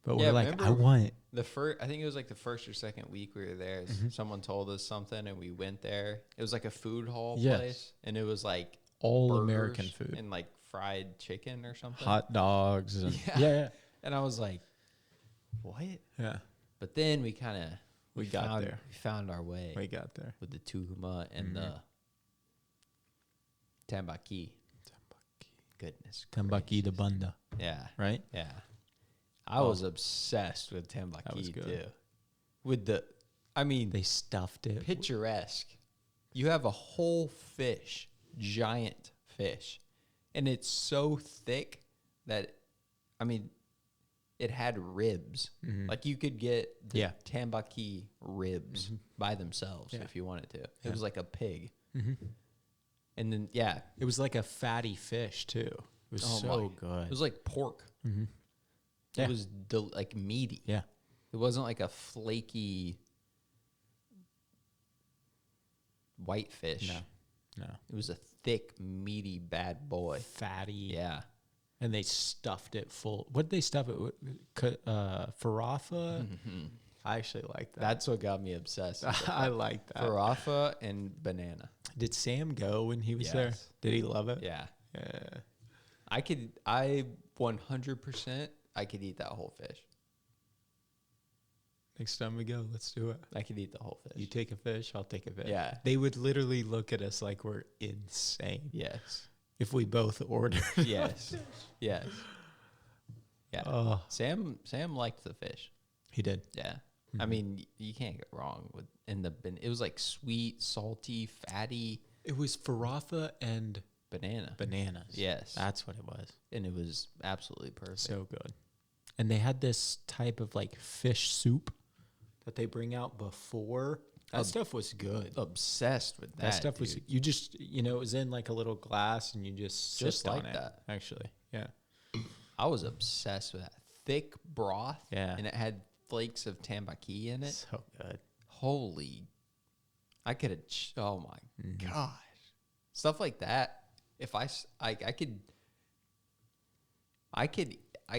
But we're like, remember I want. I think it was like the first or second week we were there. Someone told us something, and we went there. It was like a food hall Yes. place, and it was like All burgers American food. and like fried chicken or something. Hot dogs. And, Yeah. yeah. And I was like, what? Yeah. But then we kind of We got there. We found our way We got there. with the tuhuma and the tambaqui. Goodness. Tambaqui de gracious. Bunda, Yeah. right? Yeah. I was obsessed with That was tambaqui good. too. With They stuffed it. picturesque. You have a whole fish, giant fish, and it's so thick that, it had ribs. Like you could get the Yeah. tambaqui ribs by themselves Yeah. if you wanted to. It Yeah. was like a pig. And then, It was like a fatty fish too. It was Oh so my. good. it was like pork. Yeah. It was like meaty. Yeah. It wasn't like a flaky white fish. No. It was a thick, meaty bad boy. Fatty. Yeah. And they stuffed it full. What did they stuff it with? Farafa? I actually like that. That's what got me obsessed. with it. I like that. Farafa and banana. Did Sam go when he was there? Yes. Did he love it? Yeah. Yeah. I 100% I could eat that whole fish. Next time we go, let's do it. I could eat the whole fish. You take a fish, I'll take a fish. Yeah. They would literally look at us like we're insane Yes. if we both ordered. Yes. Yes. Yeah. Oh, Sam liked the fish. he did. Yeah. I mean, you can't get wrong with it was like sweet, salty, fatty It was Farafa and banana. bananas. Yes. That's what it was. And it was absolutely perfect. So good. And they had this type of like fish soup that they bring out before. That stuff was good. Obsessed with that. That stuff was, dude. you just, it was in like a little glass and you just Just sipped on like it, that. actually. Yeah. I was obsessed with that thick broth. Yeah. And it had flakes of tambaqui in it. So good. Holy, I could have. Oh my Mm-hmm. gosh, stuff like that. If I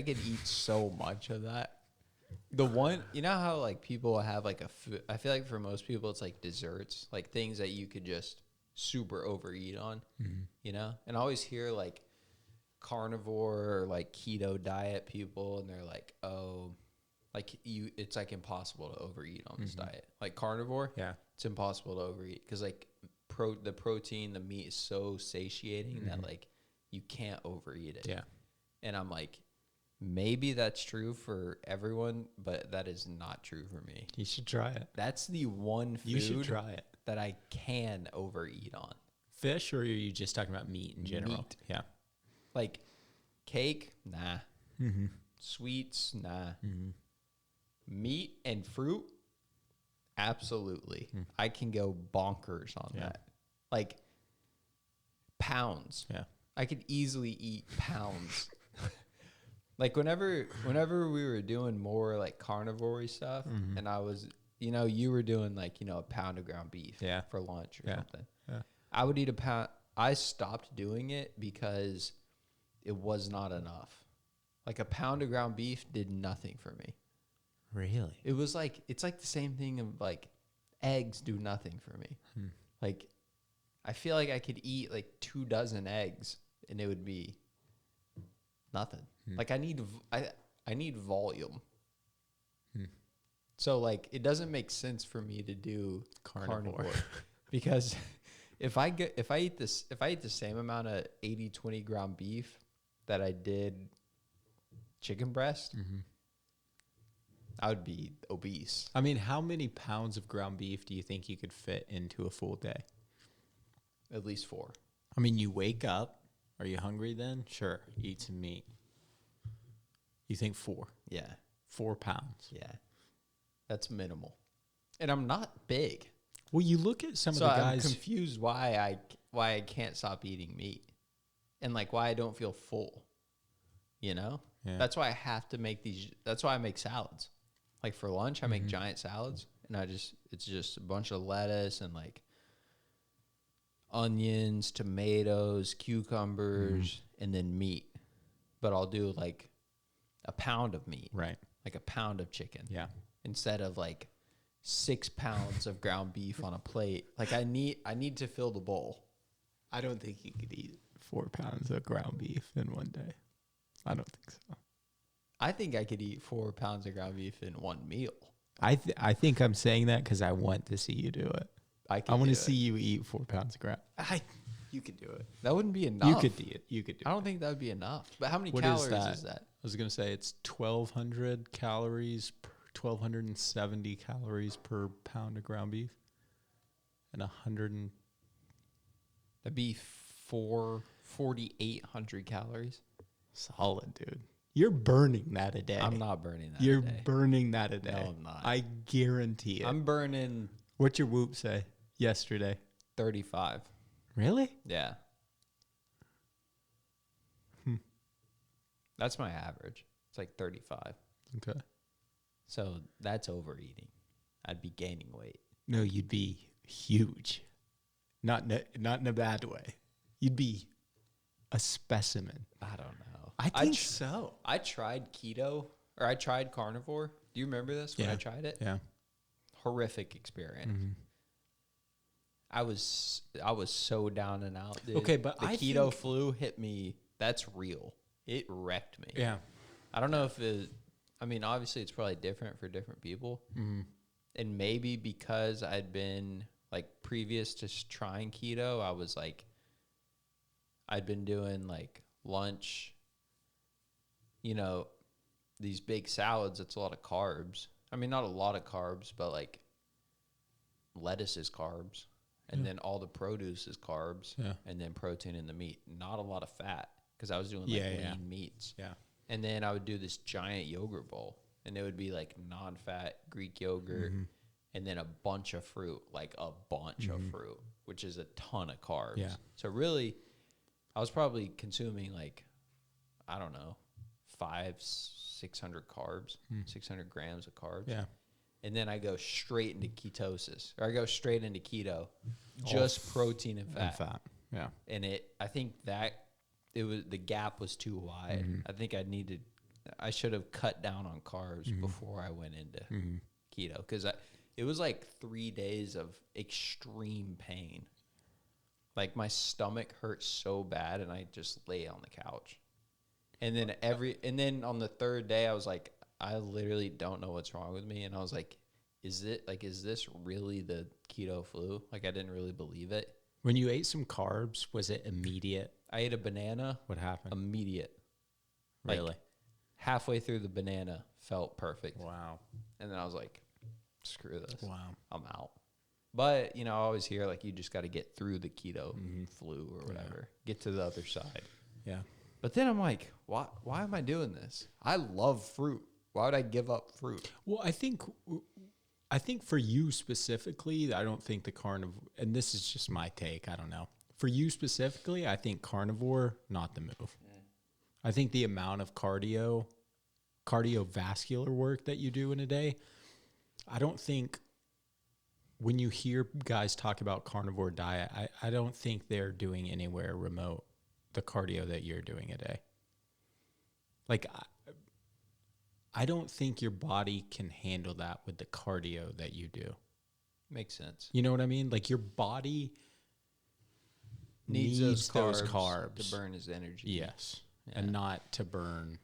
could eat so much of that. The one, you know how like people have like a food. I feel like for most people it's like desserts, like things that you could just super overeat on. You know, and I always hear like carnivore or like keto diet people, and they're like, oh. Like it's like impossible to overeat on this diet. Like carnivore, Yeah. it's impossible to overeat because like the protein, the meat is so satiating that like you can't overeat it. Yeah. And I'm like, maybe that's true for everyone, but that is not true for me. You should try it. That's the one food You should try it. that I can overeat on. Fish, or are you just talking about meat in general? Meat. Yeah. Like cake, nah. Mm-hmm. Sweets, nah. Mm-hmm. Meat and fruit, absolutely. I can go bonkers on Yeah. that. Like pounds. Yeah. I could easily eat pounds. Like whenever we were doing more like carnivore stuff, and I was, you were doing like, a pound of ground beef Yeah. for lunch or Yeah. something. I would eat a pound. I stopped doing it because it was not enough. Like a pound of ground beef did nothing for me. Really? It was like, it's like the same thing of like eggs do nothing for me. Like I feel like I could eat like 2 dozen eggs and it would be nothing. Like I need volume. So like it doesn't make sense for me to do carnivore because if I eat the same amount of 80-20 ground beef that I did chicken breast, I would be obese. I mean, how many pounds of ground beef do you think you could fit into a full day? At least 4. I mean, you wake up. Are you hungry then? Sure. Eat some meat. You think 4? Yeah. 4 pounds. Yeah. That's minimal. And I'm not big. Well, you look at some So of the I'm guys. confused why I can't stop eating meat. And like why I don't feel full. You know? Yeah. That's why I have to make these. That's why I make salads. Like for lunch, I make giant salads. And it's just a bunch of lettuce and like onions, tomatoes, cucumbers, and then meat. But I'll do like a pound of meat. Right. Like a pound of chicken. Yeah. Instead of like 6 pounds of ground beef on a plate. Like I need to fill the bowl. I don't think you could eat 4 pounds of ground beef in one day. I don't think so. I think I could eat 4 pounds of ground beef in one meal. I think I'm saying that because I want to see you do it. I want to see you eat 4 pounds of ground. You could do it. That wouldn't be enough. You could do it. You could do it. I don't think that would be enough. But how many What calories is that? is that? I was gonna say it's 1,200 calories, 1,270 calories per pound of ground beef, and 100. That'd be 4,800 calories. Solid, dude. You're burning that a day. I'm not burning that. You're a day. burning that a day. No, I'm not. I guarantee it. I'm burning What'd your Whoop say yesterday? 35. Really? Yeah. That's my average. It's like 35. Okay. So that's overeating. I'd be gaining weight. No, you'd be huge. Not in a bad way. You'd be a specimen. I don't know. I think so. I tried keto or I tried carnivore. Do you remember this when I tried it? Yeah. Horrific experience. I was so down and out, dude. Okay, but the I keto think- flu hit me. That's real. It wrecked me. Yeah. I don't know if it. I mean, obviously, it's probably different for different people, and maybe because I'd been like previous to trying keto, I was like, I'd been doing like lunch. You know, these big salads. It's a lot of carbs. I mean, not a lot of carbs, but like lettuce is carbs. And then all the produce is carbs, and then protein in the meat. Not a lot of fat because I was doing like lean meats. Yeah. And then I would do this giant yogurt bowl, and it would be like non-fat Greek yogurt, and then a bunch of fruit, like a bunch of fruit, which is a ton of carbs. Yeah. So really, I was probably consuming like, I don't know, 500-600 carbs, 600 grams of carbs. Yeah. And then I go straight into ketosis, or I go straight into keto, just protein and fat. Yeah. And I think that the gap was too wide. I think I should have cut down on carbs before I went into keto, because it was like 3 days of extreme pain. Like my stomach hurt so bad, and I just lay on the couch. And then on the third day, I was like, I literally don't know what's wrong with me. And I was like, is this really the keto flu? Like, I didn't really believe it. When you ate some carbs, was it immediate? I ate a banana. What happened? Immediate. Really? Like, halfway through the banana, felt perfect. Wow. And then I was like, screw this. Wow. I'm out. But, I always hear, like, you just got to get through the keto flu or whatever. Get to the other side. Yeah. But then I'm like, why am I doing this? I love fruit. Why would I give up fruit? Well, I think for you specifically, I don't think the carnivore, and this is just my take, I don't know. For you specifically, I think carnivore, not the move. I think the amount of cardiovascular work that you do in a day, I don't think when you hear guys talk about carnivore diet, I don't think they're doing anywhere remote the cardio that you're doing a day. Like, I don't think your body can handle that with the cardio that you do. Makes sense. You know what I mean? Like, your body needs those carbs to burn his energy. Yes. Yeah. And not to burn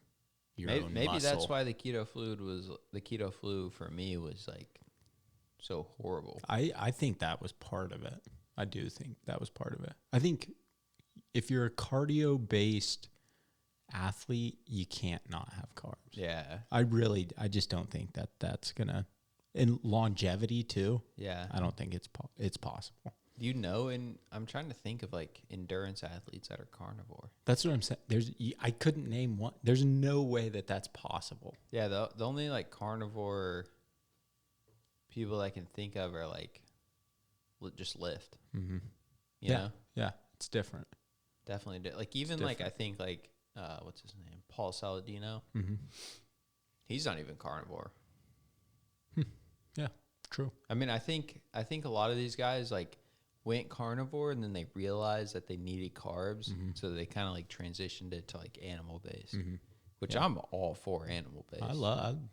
your own Maybe muscle. that's why the keto flu for me was like so horrible. I think that was part of it. I do think that was part of it. I think if you're a cardio-based athlete, you can't not have carbs. Yeah. I just don't think that that's gonna, and longevity too. Yeah. I don't think it's possible. You know, and I'm trying to think of like endurance athletes that are carnivore. That's what I'm saying. I couldn't name one. There's no way that that's possible. Yeah, the only like carnivore people I can think of are like just lift. Mm-hmm. You know? Yeah, it's different. Definitely. Like even like I think like what's his name? Paul Saladino. Mm-hmm. He's not even carnivore. Yeah, true. I mean, I think a lot of these guys like went carnivore and then they realized that they needed carbs, so they kind of like transitioned it to like animal based, which I'm all for animal based.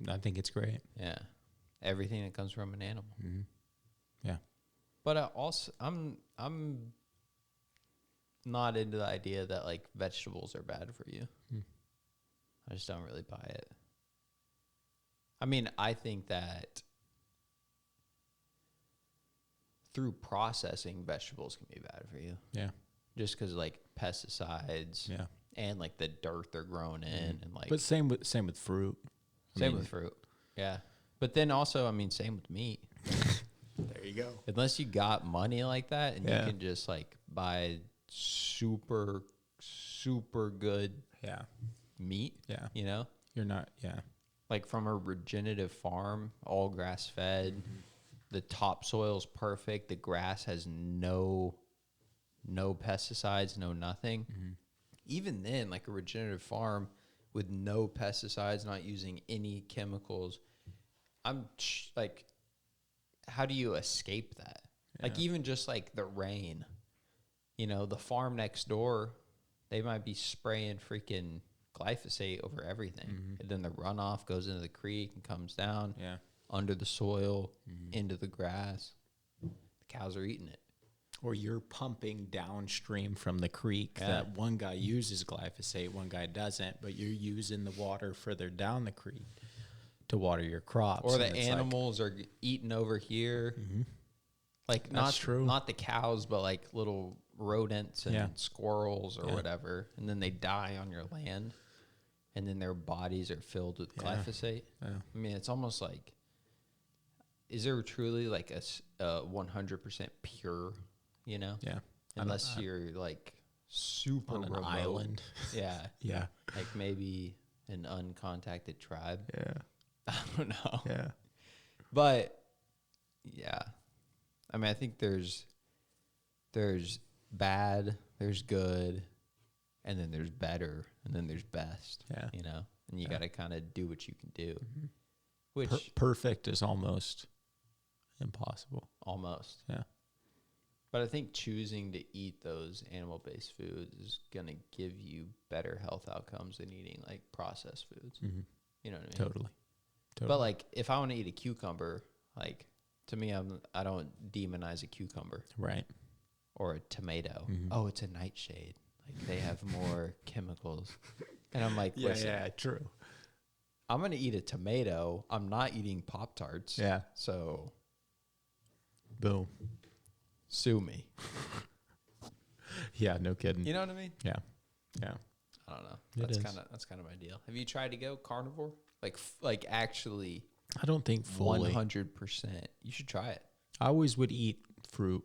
I think it's great. Yeah, everything that comes from an animal. Mm-hmm. Yeah, but I'm not into the idea that like vegetables are bad for you. I just don't really buy it. I mean, I think that through processing, vegetables can be bad for you. Yeah. Just because like pesticides. Yeah. And like the dirt they're grown in, and like. But same with fruit. Same with fruit. Yeah. But then also, I mean, same with meat. There you go. Unless you got money like that, and you can just like buy super, super good. Yeah. Meat. Yeah. You know. You're not. Yeah. Like from a regenerative farm, all grass fed. The topsoil's perfect. The grass has no pesticides, no nothing. Even then, like a regenerative farm with no pesticides, not using any chemicals, like, how do you escape that? Yeah. Like even just like the rain, you know, the farm next door, they might be spraying freaking glyphosate over everything. And then the runoff goes into the creek and comes down. Yeah. Under the soil, into the grass. The cows are eating it. Or you're pumping downstream from the creek that one guy uses glyphosate, one guy doesn't, but you're using the water further down the creek to water your crops. Or the animals are eating over here. Like not the cows, but like little rodents and squirrels or whatever. And then they die on your land. And then their bodies are filled with glyphosate. Yeah. I mean, it's almost like, is there truly like a 100% pure, you know? Yeah. Unless you're like super on an remote. island. Yeah. Yeah. Like maybe an uncontacted tribe. Yeah. I don't know. Yeah. But yeah. I mean, I think there's bad, there's good, and then there's better, and then there's best. Yeah. You know? And you got to kind of do what you can do. Which perfect is almost impossible. Almost. Yeah. But I think choosing to eat those animal-based foods is going to give you better health outcomes than eating like processed foods. You know what I mean? Totally. But like if I want to eat a cucumber, like to me, I don't demonize a cucumber. Right. Or a tomato. Oh, it's a nightshade. Like they have more chemicals. And I'm like, listen. Yeah, true. I'm going to eat a tomato. I'm not eating Pop-Tarts. Yeah. So. Boom. Sue me. Yeah, no kidding. You know what I mean? Yeah. Yeah. I don't know. That's kind of my deal. Have you tried to go carnivore? Like actually. I don't think fully. 100%. You should try it. I always would eat fruit.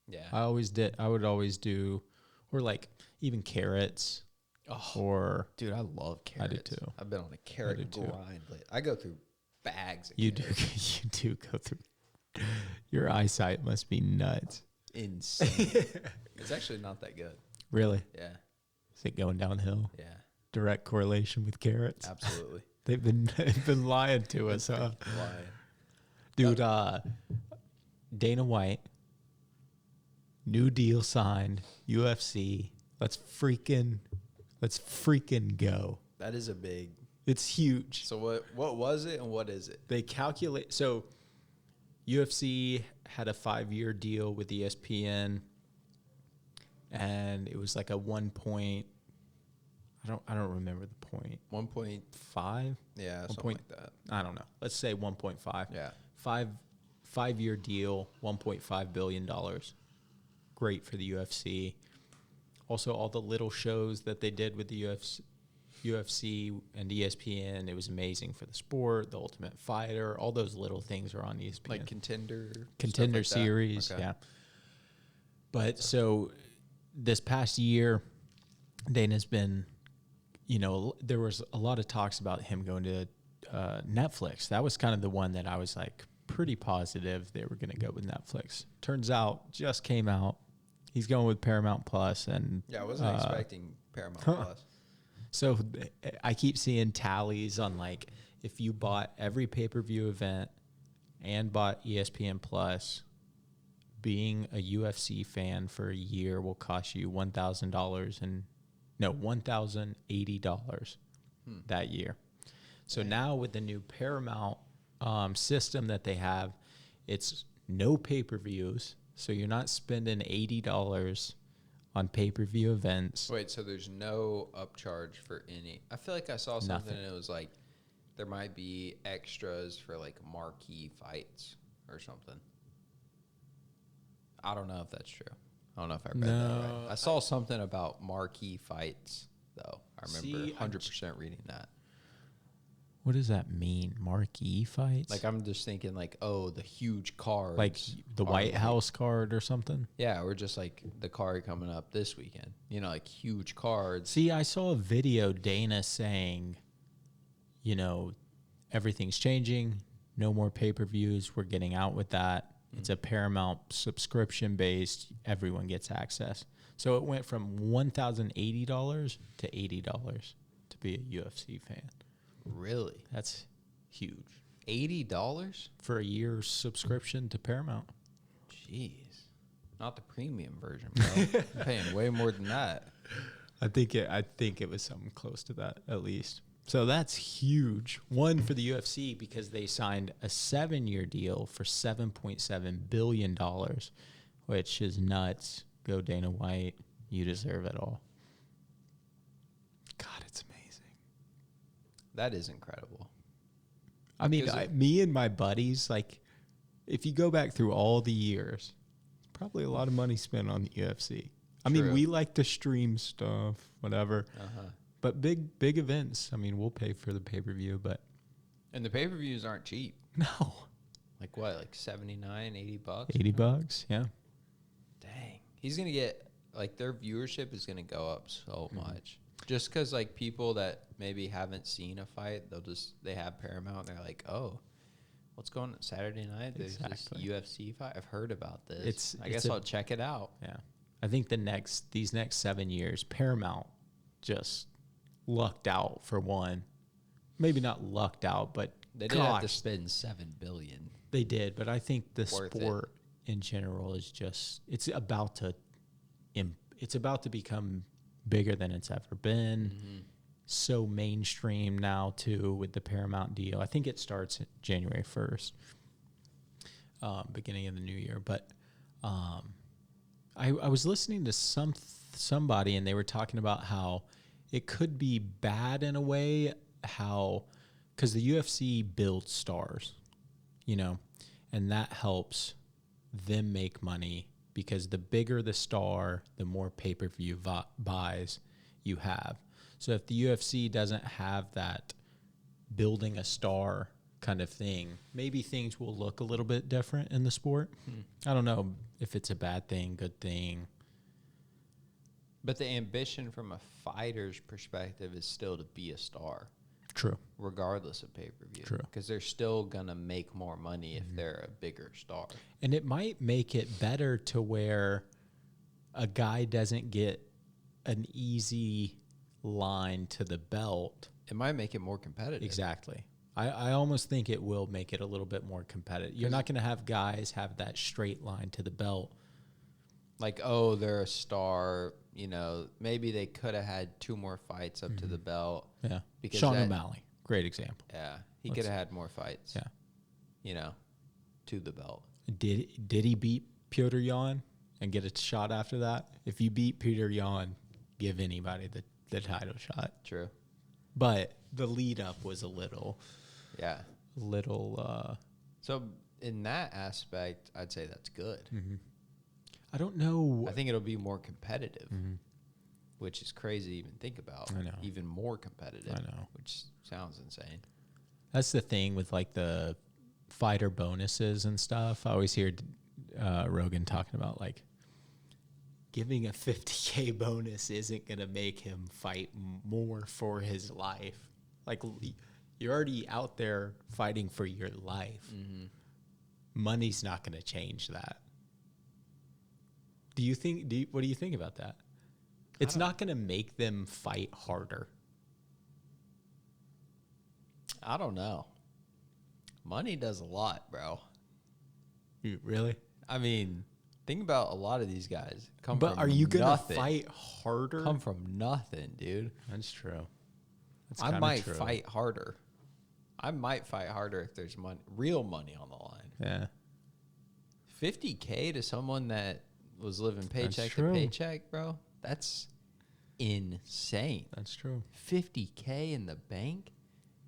Yeah. I always did. I would always do, or like even carrots. Oh, or dude, I love carrots. I do too. I've been on a carrot grind. I go through bags of carrots. You do go through. Your eyesight must be nuts. Insane. It's actually not that good. Really? Yeah. Is it going downhill? Yeah. Direct correlation with carrots. Absolutely. They've been lying to us, huh? Lying. Dude, Dana White, new deal signed, UFC. Let's freaking go. That is a big. It's huge. So what was it and what is it? They calculate. So UFC had a 5-year deal with ESPN, and it was like a 1 point. I don't remember the point. 1.5. Yeah, something point, like that. I don't know. Let's say 1.5. Yeah. 5-year deal, $1.5 billion. Great for the UFC. Also, all the little shows that they did with the UFC and ESPN, it was amazing for the sport. The Ultimate Fighter, all those little things are on ESPN. Like Contender like series, okay. yeah. But so this past year, Dana's been, there was a lot of talks about him going to Netflix. That was kind of the one that I was like pretty positive they were going to go with Netflix. Turns out, just came out, he's going with Paramount Plus, and yeah, I wasn't expecting Paramount Plus. So I keep seeing tallies on like if you bought every pay-per-view event and bought ESPN Plus, being a UFC fan for a year will cost you $1,080 that year. So now with the new Paramount system that they have, it's no pay-per-views. So you're not spending $80 on pay-per-view events. Wait, so there's no upcharge for any? I feel like I saw something Nothing. and it was like there might be extras for like marquee fights or something. I don't know if that's true. I don't know if I read that right. I saw something about marquee fights, though. I remember 100% reading that. What does that mean? Marquee fights? Like, I'm just thinking, like, oh, the huge cards. Like the White House card or something? Yeah, or just like the card coming up this weekend. Like huge cards. See, I saw a video Dana saying, everything's changing. No more pay-per-views. We're getting out with that. It's a Paramount subscription based. Everyone gets access. So it went from $1,080 to $80 to be a UFC fan. Really? That's huge. $80 for a year's subscription to Paramount. Jeez. Not the premium version, bro. I'm paying way more than that. I think it was something close to that at least. So that's huge. One for the UFC because they signed a 7-year deal for $7.7 billion, which is nuts. Go Dana White. You deserve it all. God, it's amazing. That is incredible. I mean, me and my buddies, like, if you go back through all the years, probably a lot of money spent on the UFC. I mean, we like to stream stuff, whatever. But big events, I mean, we'll pay for the pay-per-view, but... And the pay-per-views aren't cheap. No. Like what, like $79, $80? $80, yeah. Dang. He's going to get, like, their viewership is going to go up so much. Just because, like, people that maybe haven't seen a fight, they have Paramount, and they're like, oh, what's going on Saturday night? There's this UFC fight. I've heard about this. I guess I'll check it out. Yeah. I think these next 7 years, Paramount just lucked out for one. Maybe not lucked out, but they did have to spend $7 billion. They did, but I think the sport in general is just it's about to become bigger than it's ever been. So mainstream now too with the Paramount deal. I think it starts January 1st, beginning of the new year. But I was listening to somebody and they were talking about how it could be bad in a way, because the UFC builds stars, and that helps them make money because the bigger the star, the more pay-per-view buys you have. So if the UFC doesn't have that building a star kind of thing, maybe things will look a little bit different in the sport. I don't know if it's a bad thing, good thing. But the ambition from a fighter's perspective is still to be a star. True. Regardless of pay-per-view. True. Because they're still going to make more money if they're a bigger star. And it might make it better to where a guy doesn't get an easy line to the belt. It might make it more competitive. Exactly. I almost think it will make it a little bit more competitive. You're not going to have guys have that straight line to the belt. Like, oh, they're a star. You know, maybe they could have had 2 more fights up to the belt. Yeah. Because Sean O'Malley, great example. Yeah, he could have had more fights. Yeah. You know, to the belt. Did he beat Petr Yan and get a shot after that? If you beat Petr Yan, give anybody the title shot. True. But the lead up was a little. Yeah. So in that aspect, I'd say that's good. I don't know. I think it'll be more competitive, which is crazy to even think about. I know. Even more competitive. I know. Which sounds insane. That's the thing with like the fighter bonuses and stuff. I always hear Rogan talking about like giving a 50K bonus isn't going to make him fight more for his life. Like you're already out there fighting for your life. Money's not going to change that. What do you think about that? It's not going to make them fight harder. I don't know. Money does a lot, bro. Really? I mean, think about a lot of these guys. But are you going to fight harder? Come from nothing, dude. That's true. That's I might fight harder. I might fight harder if there's real money on the line. Yeah. 50K to someone that was living paycheck to true. paycheck, bro. That's insane. That's true. 50K in the bank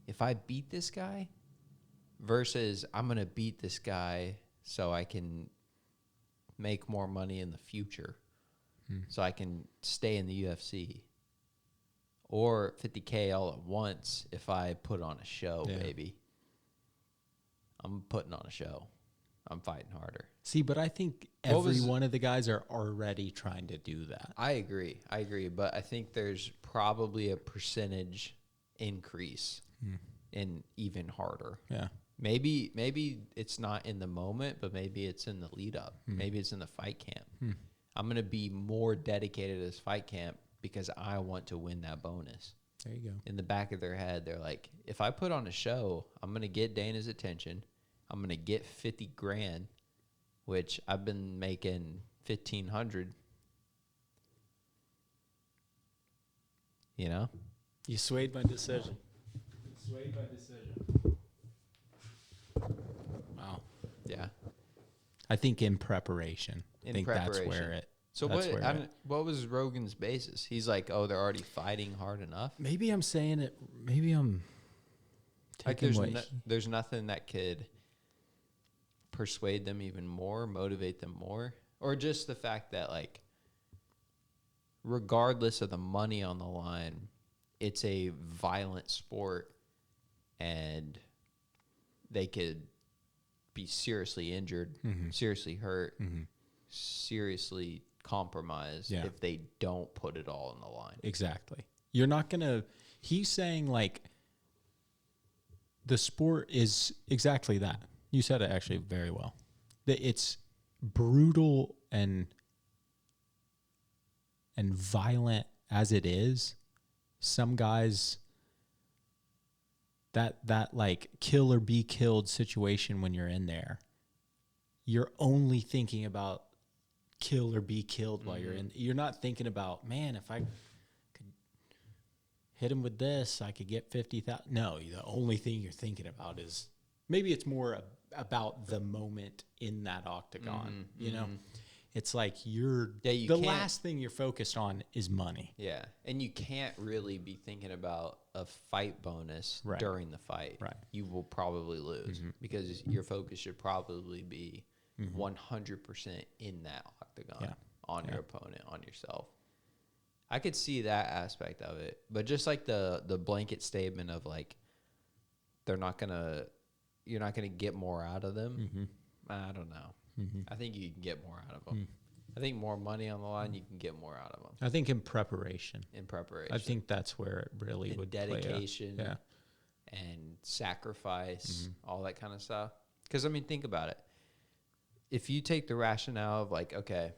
if I beat this guy versus I'm going to beat this guy so I can make more money in the future so I can stay in the UFC. Or 50K all at once if I put on a show, baby. I'm putting on a show. I'm fighting harder. See, but I think every one of the guys are already trying to do that. I agree. But I think there's probably a percentage increase in even harder. Yeah. Maybe it's not in the moment, but maybe it's in the lead up. Maybe it's in the fight camp. I'm going to be more dedicated to this fight camp because I want to win that bonus. There you go. In the back of their head, they're like, if I put on a show, I'm going to get Dana's attention. I'm going to get 50 grand, which I've been making 1,500. You know? You swayed my decision. Wow. Yeah. I think in preparation. In I think preparation. that's where it. So that's where it- what was Rogan's basis? He's like, oh, they're already fighting hard enough. Maybe I'm saying it. Maybe I'm Like taking what there's nothing that could persuade them even more, motivate them more, or just the fact that like, regardless of the money on the line, it's a violent sport, and they could be seriously injured, seriously hurt, seriously compromised if they don't put it all on the line. Exactly. You're not going to. He's saying like the sport is exactly that. You said it actually very well. That it's brutal and violent as it is. Some guys that like kill or be killed situation when you're in there, you're only thinking about kill or be killed while you're in. You're not thinking about, man, if I could hit him with this, I could get 50,000. No, the only thing you're thinking about is maybe it's more about the moment in that octagon. You know, it's like last thing you're focused on is money. Yeah, and you can't really be thinking about a fight bonus during the fight. Right. You will probably lose because your focus should probably be 100% in that octagon on your opponent, on yourself. I could see that aspect of it, but just like the blanket statement of like you're not gonna get more out of them. I don't know. I think you can get more out of them. I think more money on the line, you can get more out of them. I think in preparation. I think that's where it really would dedication play out. and sacrifice, all that kind of stuff. Because, I mean, think about it. If you take the rationale of like, okay,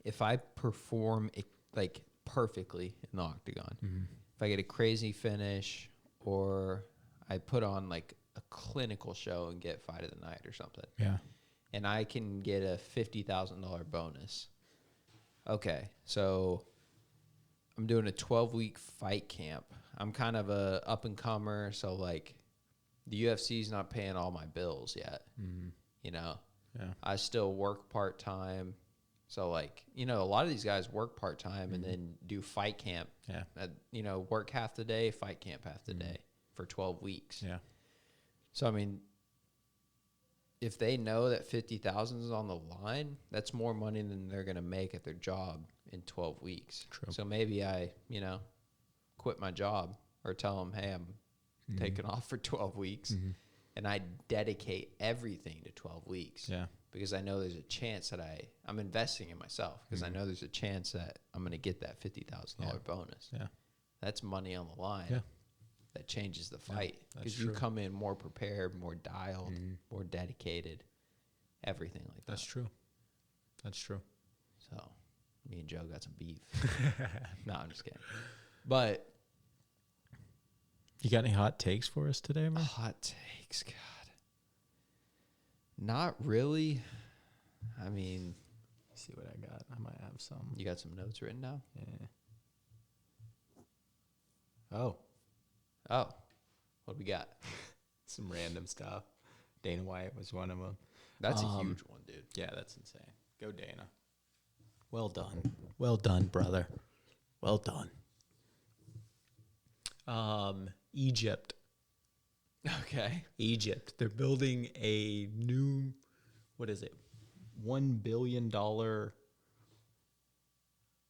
if I perform like perfectly in the octagon, if I get a crazy finish or I put on like a clinical show and get fight of the night or something. Yeah. And I can get a $50,000 bonus. Okay, so I'm doing a 12-week fight camp. I'm kind of a up-and-comer, so, like, the UFC's not paying all my bills yet, you know? Yeah. I still work part-time. So, like, you know, a lot of these guys work part-time and then do fight camp. Yeah. You know, work half the day, fight camp half the day for 12 weeks. Yeah. So, I mean, if they know that 50,000 is on the line, that's more money than they're going to make at their job in 12 weeks. True. So maybe I, you know, quit my job or tell them, hey, I'm taking off for 12 weeks and I dedicate everything to 12 weeks. Yeah. Because I know there's a chance that I'm investing in myself because I know there's a chance that I'm going to get that $50,000 bonus. Yeah. That's money on the line. Yeah. That changes the fight that's because you true. come in more prepared, more dialed, more dedicated, everything like that. That's true. That's true. So, me and Joe got some beef. No, I'm just kidding. But You got any hot takes for us today, man? hot takes, God, not really. I mean, See what I got. I might have some. you got some notes written down? Yeah. Oh, Oh, what do we got? some random stuff. Dana White was one of them. That's a huge one, dude. Yeah, that's insane. Go Dana. Well done. Well done, brother. Well done. Egypt. Okay. Egypt. They're building a new, what is it? $1 billion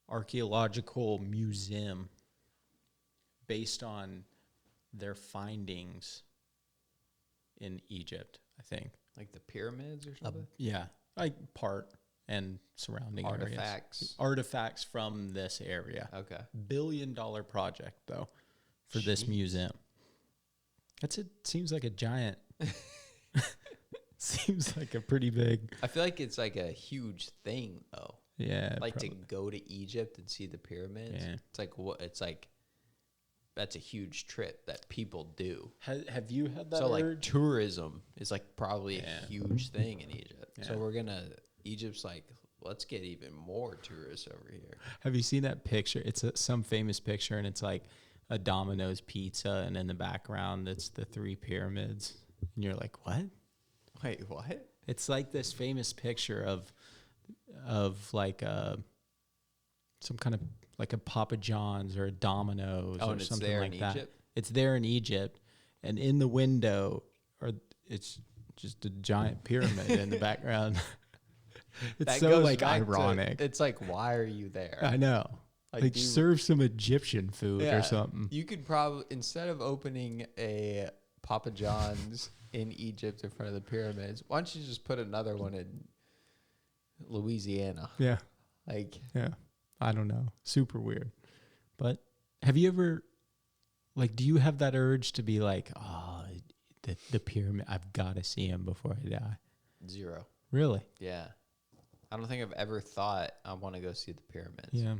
archaeological museum based on their findings in Egypt, I think. Like the pyramids or something? Yeah, like part and surrounding Artifacts. areas. Artifacts from this area. Okay. $1 billion project though for this museum. Seems like a giant. Seems like a pretty big. I feel like it's like a huge thing, though. Yeah. Like to go to Egypt and see the pyramids. Yeah. It's like what? It's like that's a huge trip that people do. Have you had that So like urge? tourism is like probably Yeah. a huge thing in Egypt. Yeah. So Egypt's like, let's get even more tourists over here. Have you seen that picture? It's some famous picture, and it's like a Domino's pizza, and in the background, it's the 3 pyramids, and you're like, what? Wait, what? It's like this famous picture of like some kind of like a Papa John's or a Domino's or and it's something there like in that. Egypt? It's there in Egypt, and in the window, or it's just a giant pyramid in the background. It's That so goes like back to- ironic. it's like, why are you there? I know. Like dude, serve some Egyptian food yeah, or something. You could probably, instead of opening a Papa John's in Egypt in front of the pyramids, why don't you just put another one in Louisiana? Yeah. Like, Yeah. I don't know. Super weird. But have you ever, like, do you have that urge to be like, oh, the pyramid, I've got to see him before I die? zero. Really? Yeah. I don't think I've ever thought I want to go see the pyramids. Yeah.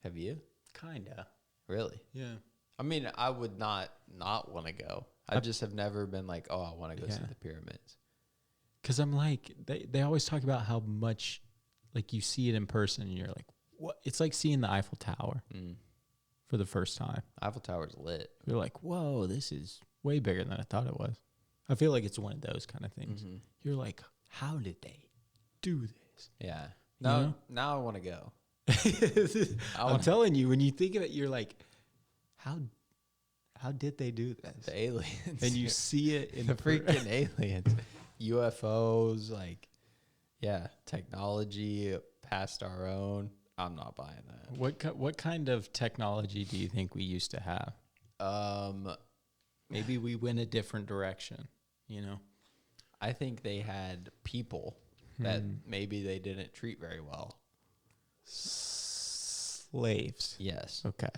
Have you? Kinda. Really? Yeah. I mean, I would not want to go. I just have never been like, oh, I want to go see Yeah. the pyramids. Because I'm like, they always talk about how much, like, you see it in person and you're like, what? It's like seeing the Eiffel Tower for the first time. Eiffel Tower's lit. You're like, whoa, this is way bigger than I thought it was. I feel like it's one of those kind of things. You're like, how did they do this? Yeah. know? Now I want to go. I'm telling you, when you think of it, you're like, how did they do this? The aliens. And you see it in the freaking aliens. UFOs, like, yeah, technology past our own. I'm not buying that. What kind of technology do you think we used to have? Maybe we went a different direction, you know? I think they had people that maybe they didn't treat very well. Slaves. Yes. Okay.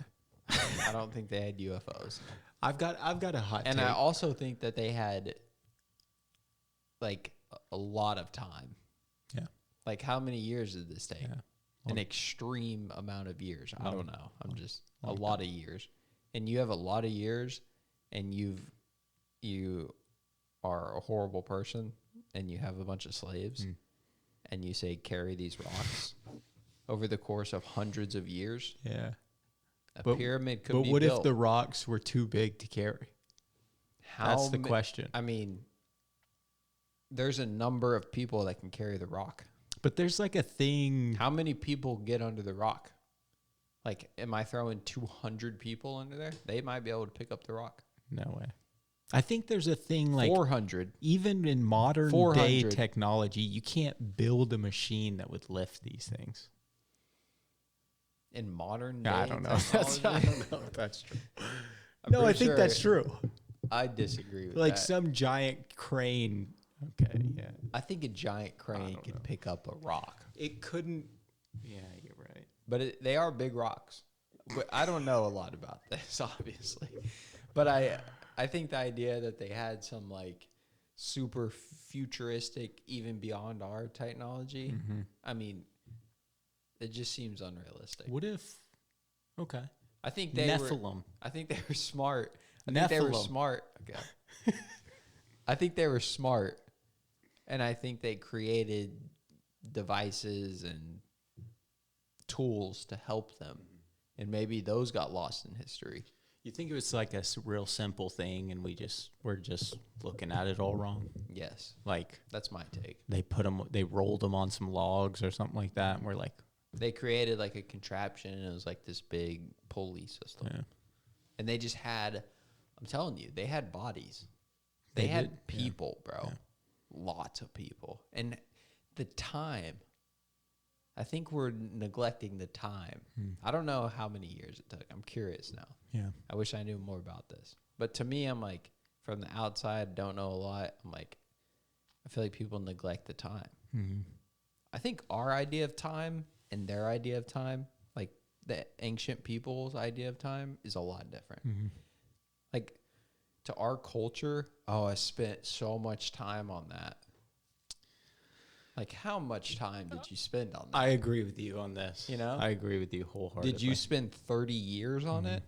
I don't think they had UFOs. I've got a hot And take. I also think that they had like a lot of time. Yeah. Like how many years did this take? Yeah. An extreme amount of years. I don't know. I'm just a long lot of years. And you have a lot of years and you are a horrible person and you have a bunch of slaves and you say carry these rocks over the course of hundreds of years, Yeah. a But- pyramid could But be what built. if the rocks were too big to carry? That's the question. I mean, there's a number of people that can carry the rock. But there's like a thing. How many people get under the rock? Like, am I throwing 200 people under there? They might be able to pick up the rock. No way. I think there's a thing like 400. even in modern day 400. technology, you can't build a machine that would lift these things. In modern day I don't know. I technology? don't know if that's true. I'm No, I pretty think sure that's true. I disagree with Like that. some giant crane. Okay, yeah. I think a giant crane don't could know. pick up a rock. It couldn't. Yeah, you're right. But they are big rocks. But I don't know a lot about this, obviously. But I think the idea that they had some like super futuristic, even beyond our technology, I mean, it just seems unrealistic. What if? Okay. I think they were. Nephilim. I think they were smart. I think they were Nephilim. smart. Okay. I think they were smart, and I think they created devices and tools to help them, and maybe those got lost in history. You think it was like a real simple thing, and we're just looking at it all wrong? Yes, Like that's my take. they rolled them on some logs or something like that, and we're like, They created like a contraption, and it was like this big pulley system, yeah. and they just had. I'm telling you, they had bodies. They They had did, yeah. people, bro. Yeah. Lots of people. And the time, I think we're neglecting the time. I don't know how many years it took. I'm curious now. Yeah. I wish I knew more about this. But to me, I'm like, from the outside, don't know a lot. I'm like, I feel like people neglect the time. Mm-hmm. I think our idea of time and their idea of time, like the ancient people's idea of time, is a lot different. Mm-hmm. Like, to our culture, oh, I spent so much time on that. Like, how much time did you spend on that? I agree with you on this. You know? I agree with you wholeheartedly. Did you spend 30 years on it?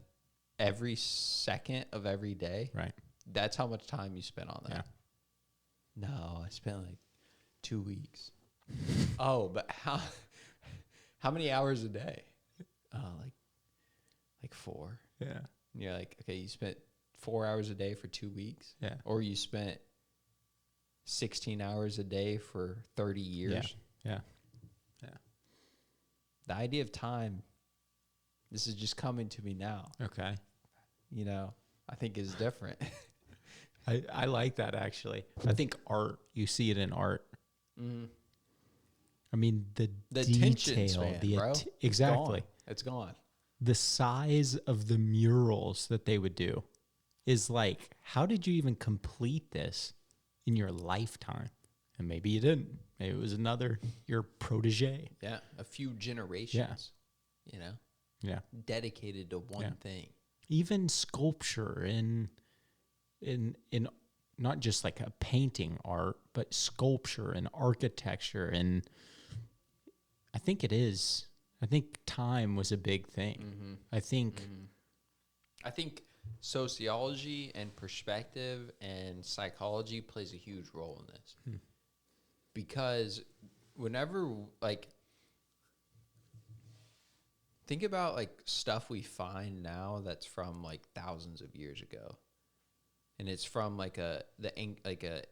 Every second of every day? Right. That's how much time you spent on that. Yeah. No, I spent like 2 weeks. Oh, but how many hours a day? Like 4. Yeah. And you're like, okay, you spent 4 hours a day for 2 weeks? Yeah. Or you spent 16 hours a day for 30 years? Yeah. The idea of time, this is just coming to me now, Okay. you know, I think is different. I like that actually. I think art, you see it in art. I mean, the attention detail, span, the bro. exactly. It's gone. The size of the murals that they would do is like, how did you even complete this in your lifetime? And maybe you didn't. Maybe it was your protege. Yeah, a few generations, you know, Yeah. dedicated to one Yeah. thing. Even sculpture in not just like a painting art, but sculpture and architecture. And I think it is. I think time was a big thing. I think I think sociology and perspective and psychology plays a huge role in this. Because whenever, like, think about like stuff we find now that's from like thousands of years ago, and it's from like a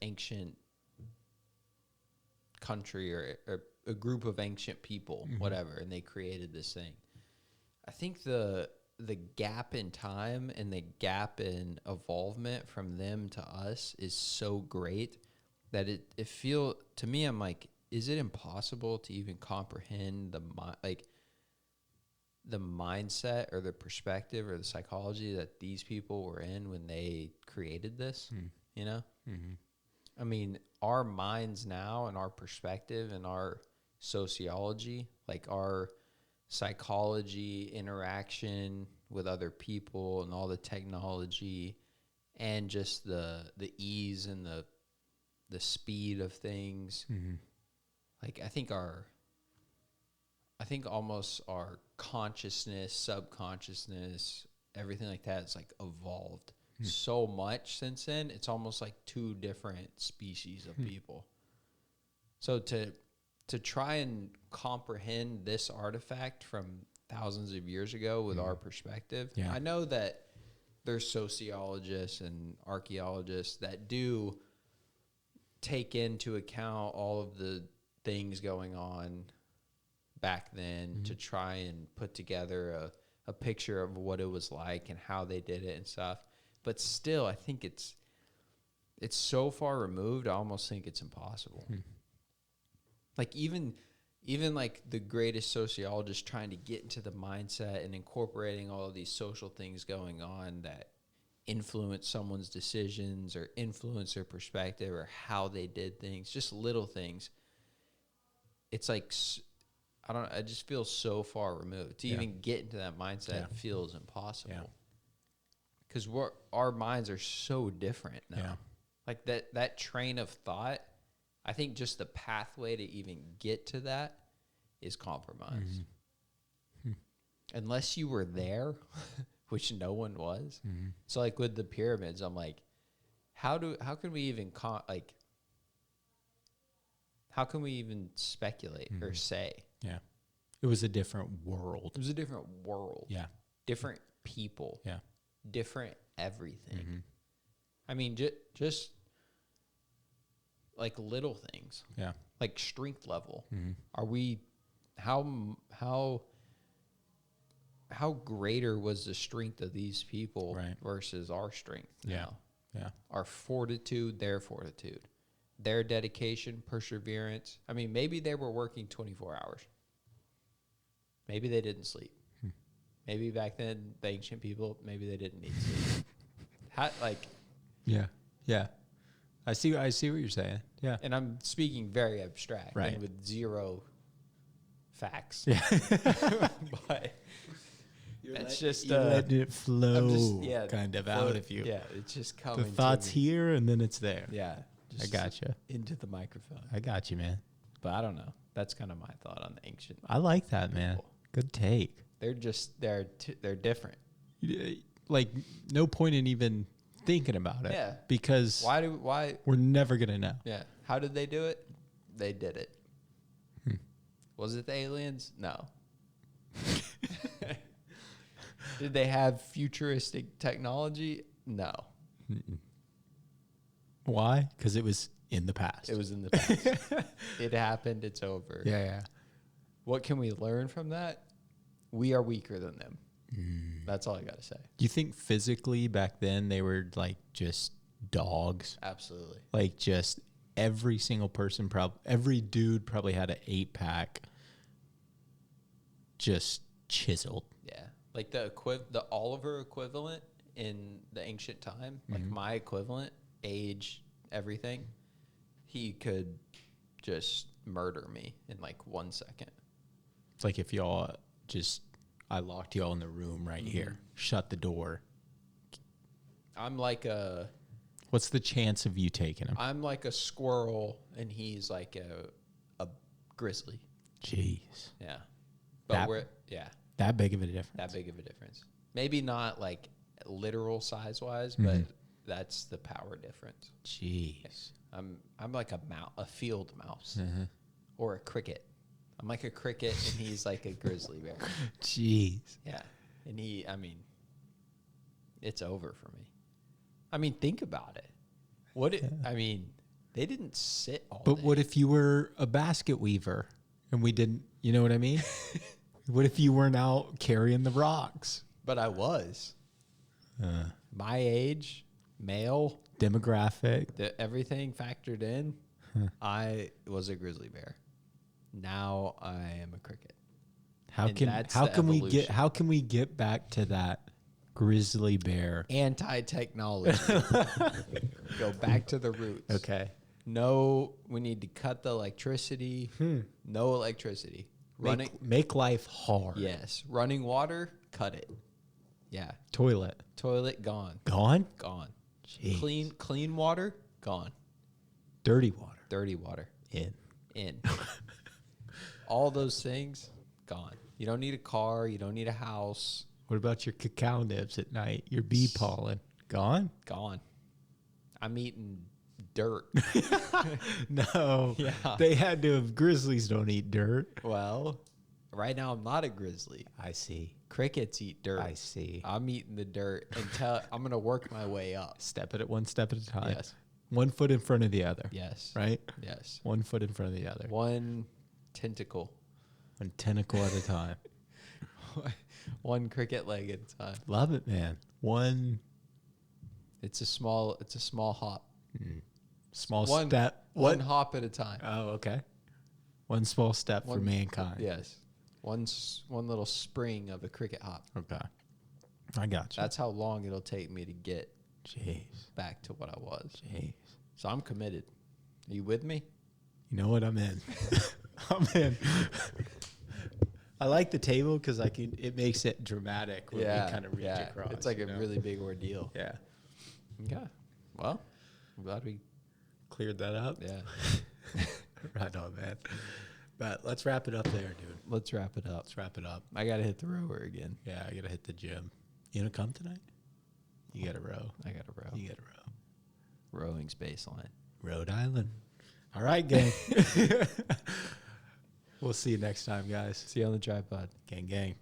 ancient country or a group of ancient people, whatever, and they created this thing. I think the gap in time and the gap in evolvement from them to us is so great that it feel to me, I'm like, is it impossible to even comprehend the mindset or the perspective or the psychology that these people were in when they created this? You know? I mean, our minds now and our perspective and our sociology, like our psychology, interaction with other people and all the technology and just the ease and the speed of things. Like, I think almost our consciousness, subconsciousness, everything like that is like evolved so much since then. It's almost like two different species of people. So to try and comprehend this artifact from thousands of years ago with our perspective, Yeah. I know that there's sociologists and archaeologists that do take into account all of the things going on back then to try and put together a picture of what it was like and how they did it and stuff. But still, I think it's so far removed, I almost think it's impossible. Like even like the greatest sociologists trying to get into the mindset and incorporating all of these social things going on that influence someone's decisions or influence their perspective or how they did things, just little things. It's like, I just feel so far removed. To even get into that mindset feels impossible. Because our minds are so different now. Yeah. Like that train of thought, I think just the pathway to even get to that is compromised. Unless you were there, which no one was. So like with the pyramids, I'm like, how can we even how can we even speculate or say? Yeah. It was a different world. It was a different world. Yeah. Different people. Yeah. Different everything. I mean, just like little things. Yeah. Like strength level. Are we how greater was the strength of these people versus our strength now? Yeah. Our fortitude, their dedication, perseverance. I mean, maybe they were working 24 hours. Maybe they didn't sleep. Maybe back then, the ancient people, maybe they didn't need sleep. Yeah. Yeah. I see what you're saying. Yeah. And I'm speaking very abstract Right. and with zero facts. Yeah. But it's just you letting it flow kind of out of you. Yeah, it's just coming. The thought's to me. here and then it's there. Yeah, I gotcha. into the microphone. I got you, man. But I don't know. That's kind of my thought on the ancient. I like that, man. people. Good take. They're just they're different. Like, no point in even thinking about it. Yeah. Because Why? we're never going to know. Yeah. How did they do it? They did it. Was it the aliens? No. Did they have futuristic technology? No. Why? Because it was in the past. It was in the past. It happened. It's over. Yeah. What can we learn from that? We are weaker than them. That's all I got to say. Do you think physically back then they were like just dogs? Absolutely. Like just every single person, every dude probably had an 8-pack just chiseled. Yeah. Like the Oliver equivalent in the ancient time, like my equivalent, age, everything, he could just murder me in like 1 second. It's like if y'all I locked y'all in the room right here, shut the door. I'm like What's the chance of you taking him? I'm like a squirrel and he's like a grizzly. Jeez. Yeah. But That big of a difference. that big of a difference. Maybe not like literal size wise, but that's the power difference. Jeez. I'm like a field mouse or a cricket. I'm like a cricket and he's like a grizzly bear. Jeez. Yeah. And it's over for me. I mean, think about it. I mean, they didn't sit all But day. what if you were a basket weaver and we didn't, you know what I mean? What if you weren't out carrying the rocks? But I was. My age, male, Demographic. everything factored in, I was a grizzly bear. Now I am a cricket. How And can that's how the can we evolution. how can we get back to that grizzly bear? Anti-technology. Go back to the roots. Okay. No, we need to cut the electricity. No electricity. Make life hard. Yes. Running water, cut it. Yeah. Toilet. Toilet, gone. Gone? Gone. Jeez. Clean water, gone. Dirty water. Dirty water, In. all those things, gone. You don't need a car. You don't need a house. What about your cacao nibs at night? Your bee pollen? Gone? Gone. I'm eating dirt. No. Yeah. They had to have, grizzlies don't eat dirt. Well, right now I'm not a grizzly. I see. Crickets eat dirt. I see. I'm eating the dirt until I'm going to work my way up. Step at it one step at a time. Yes. 1 foot in front of the other. Yes. Right? Yes. 1 foot in front of the other. One tentacle. 1 tentacle at a time. One cricket leg at a time. Love it, man. One It's a small hop. small One step. One hop at a time. Oh, okay. One small step for One- mankind. Yes. One little spring of a cricket hop. Okay. I got you. That's how long it'll take me to get Jeez. back to what I was. Jeez. So I'm committed. Are you with me? You know what? I'm in. I'm in. I like the table because it makes it dramatic when we kind of reach across. It's like you a know? really big ordeal. Yeah. Yeah. Well, I'm glad we. Cleared that up. Yeah. Right on, man. But let's wrap it up there, dude. Let's wrap it up. Let's wrap it up. I gotta hit the rower again. Yeah, I gotta hit the gym. You gonna come tonight? You gotta row. I gotta row. You gotta row. Rowing space line. Rhode Island. All right, gang. We'll see you next time, guys. See you on the tripod. Gang, gang.